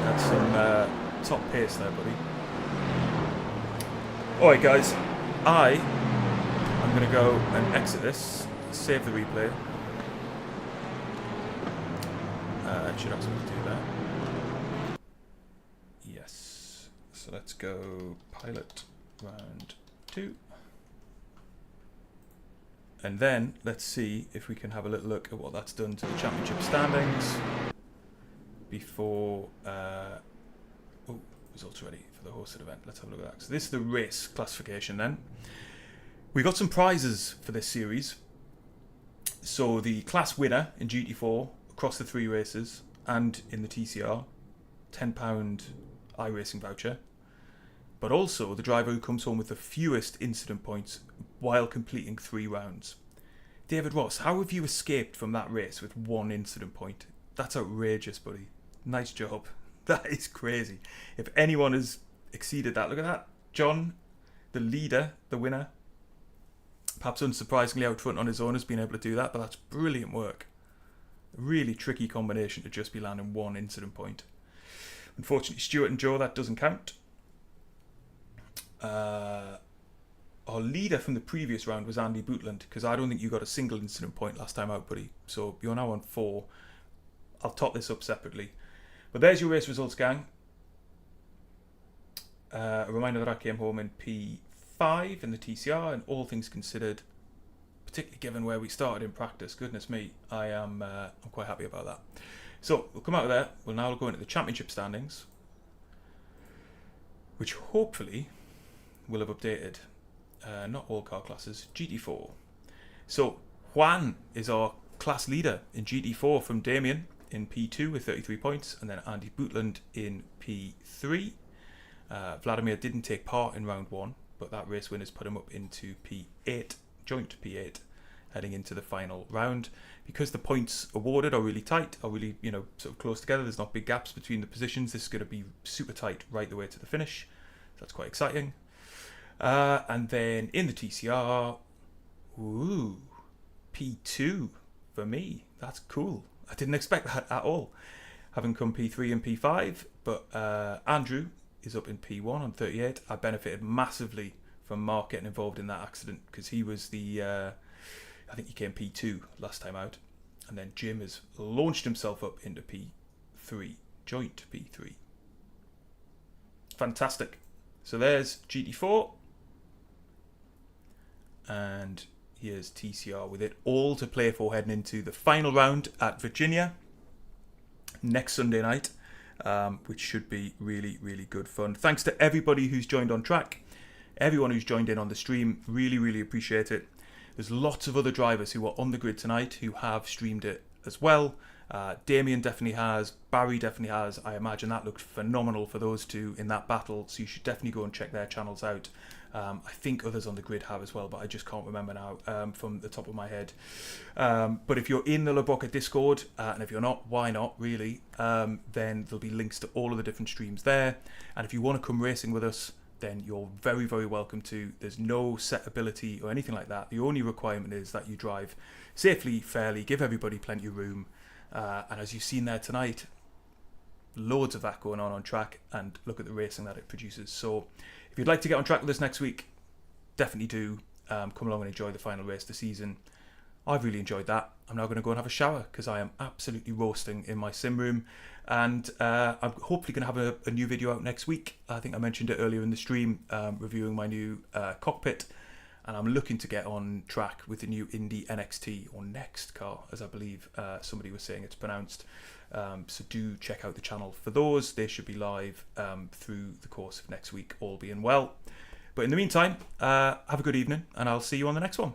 That's some top pace there, buddy. Alright guys, I'm going to go and exit this, save the replay. Should have something to do that. Yes. So let's go pilot round 2. And then let's see if we can have a little look at what that's done to the championship standings before results ready for the hosted event. Let's have a look at that. So this is the race classification then. We got some prizes for this series. So the class winner in GT4 across the 3 races and in the TCR, £10 iRacing voucher. But also the driver who comes home with the fewest incident points while completing 3 rounds. David Ross, how have you escaped from that race with 1 incident point? That's outrageous, buddy. Nice job. That is crazy. If anyone has exceeded that, look at that. John, the leader, the winner, perhaps unsurprisingly out front on his own, has been able to do that, but that's brilliant work. A really tricky combination to just be landing 1 incident point. Unfortunately, Stuart and Joe, that doesn't count. Our leader from the previous round was Andy Bootland, because I don't think you got a single incident point last time out, buddy. So you're now on 4. I'll top this up separately. But there's your race results, gang. A reminder that I came home in P5 in the TCR, and all things considered, particularly given where we started in practice, goodness me, I'm quite happy about that. So we'll come out of there. We'll now go into the championship standings, which hopefully will have updated. Not all car classes, GT4. So Juan is our class leader in GT4 from Damien in P2 with 33 points, and then Andy Bootland in P3. Vladimir didn't take part in round 1, but that race win has put him up into P8, joint P8, heading into the final round. Because the points awarded are really tight, are really, sort of close together, there's not big gaps between the positions, this is going to be super tight right the way to the finish. So that's quite exciting. And then in the TCR, ooh, P2 for me. That's cool. I didn't expect that at all, having come P3 and P5. But Andrew is up in P1 on 38. I benefited massively from Mark getting involved in that accident, because he was the, I think he came P2 last time out. And then Jim has launched himself up into P3, joint P3. Fantastic. So there's GT4. And here's TCR with it all to play for heading into the final round at Virginia next Sunday night, which should be really, really good fun. Thanks to everybody who's joined on track, everyone who's joined in on the stream. Really, really appreciate it. There's lots of other drivers who are on the grid tonight who have streamed it as well. Damien definitely has, Barry definitely has. I imagine that looked phenomenal for those two in that battle, so you should definitely go and check their channels out. I think others on the grid have as well, but I just can't remember now from the top of my head. But if you're in the La Broca Discord, and if you're not, why not, really, then there'll be links to all of the different streams there. And if you want to come racing with us, then you're very, very welcome to. There's no set ability or anything like that. The only requirement is that you drive safely, fairly, give everybody plenty of room. And as you've seen there tonight, loads of that going on track, and look at the racing that it produces. So if you'd like to get on track with us next week, definitely do. Come along and enjoy the final race of the season. I've really enjoyed that. I'm now going to go and have a shower, because I am absolutely roasting in my sim room. And I'm hopefully going to have a new video out next week. I think I mentioned it earlier in the stream, reviewing my new cockpit. And I'm looking to get on track with the new Indy NXT, or Next car, as I believe somebody was saying it's pronounced. So do check out the channel for those. They should be live through the course of next week, all being well. But in the meantime, have a good evening, and I'll see you on the next one.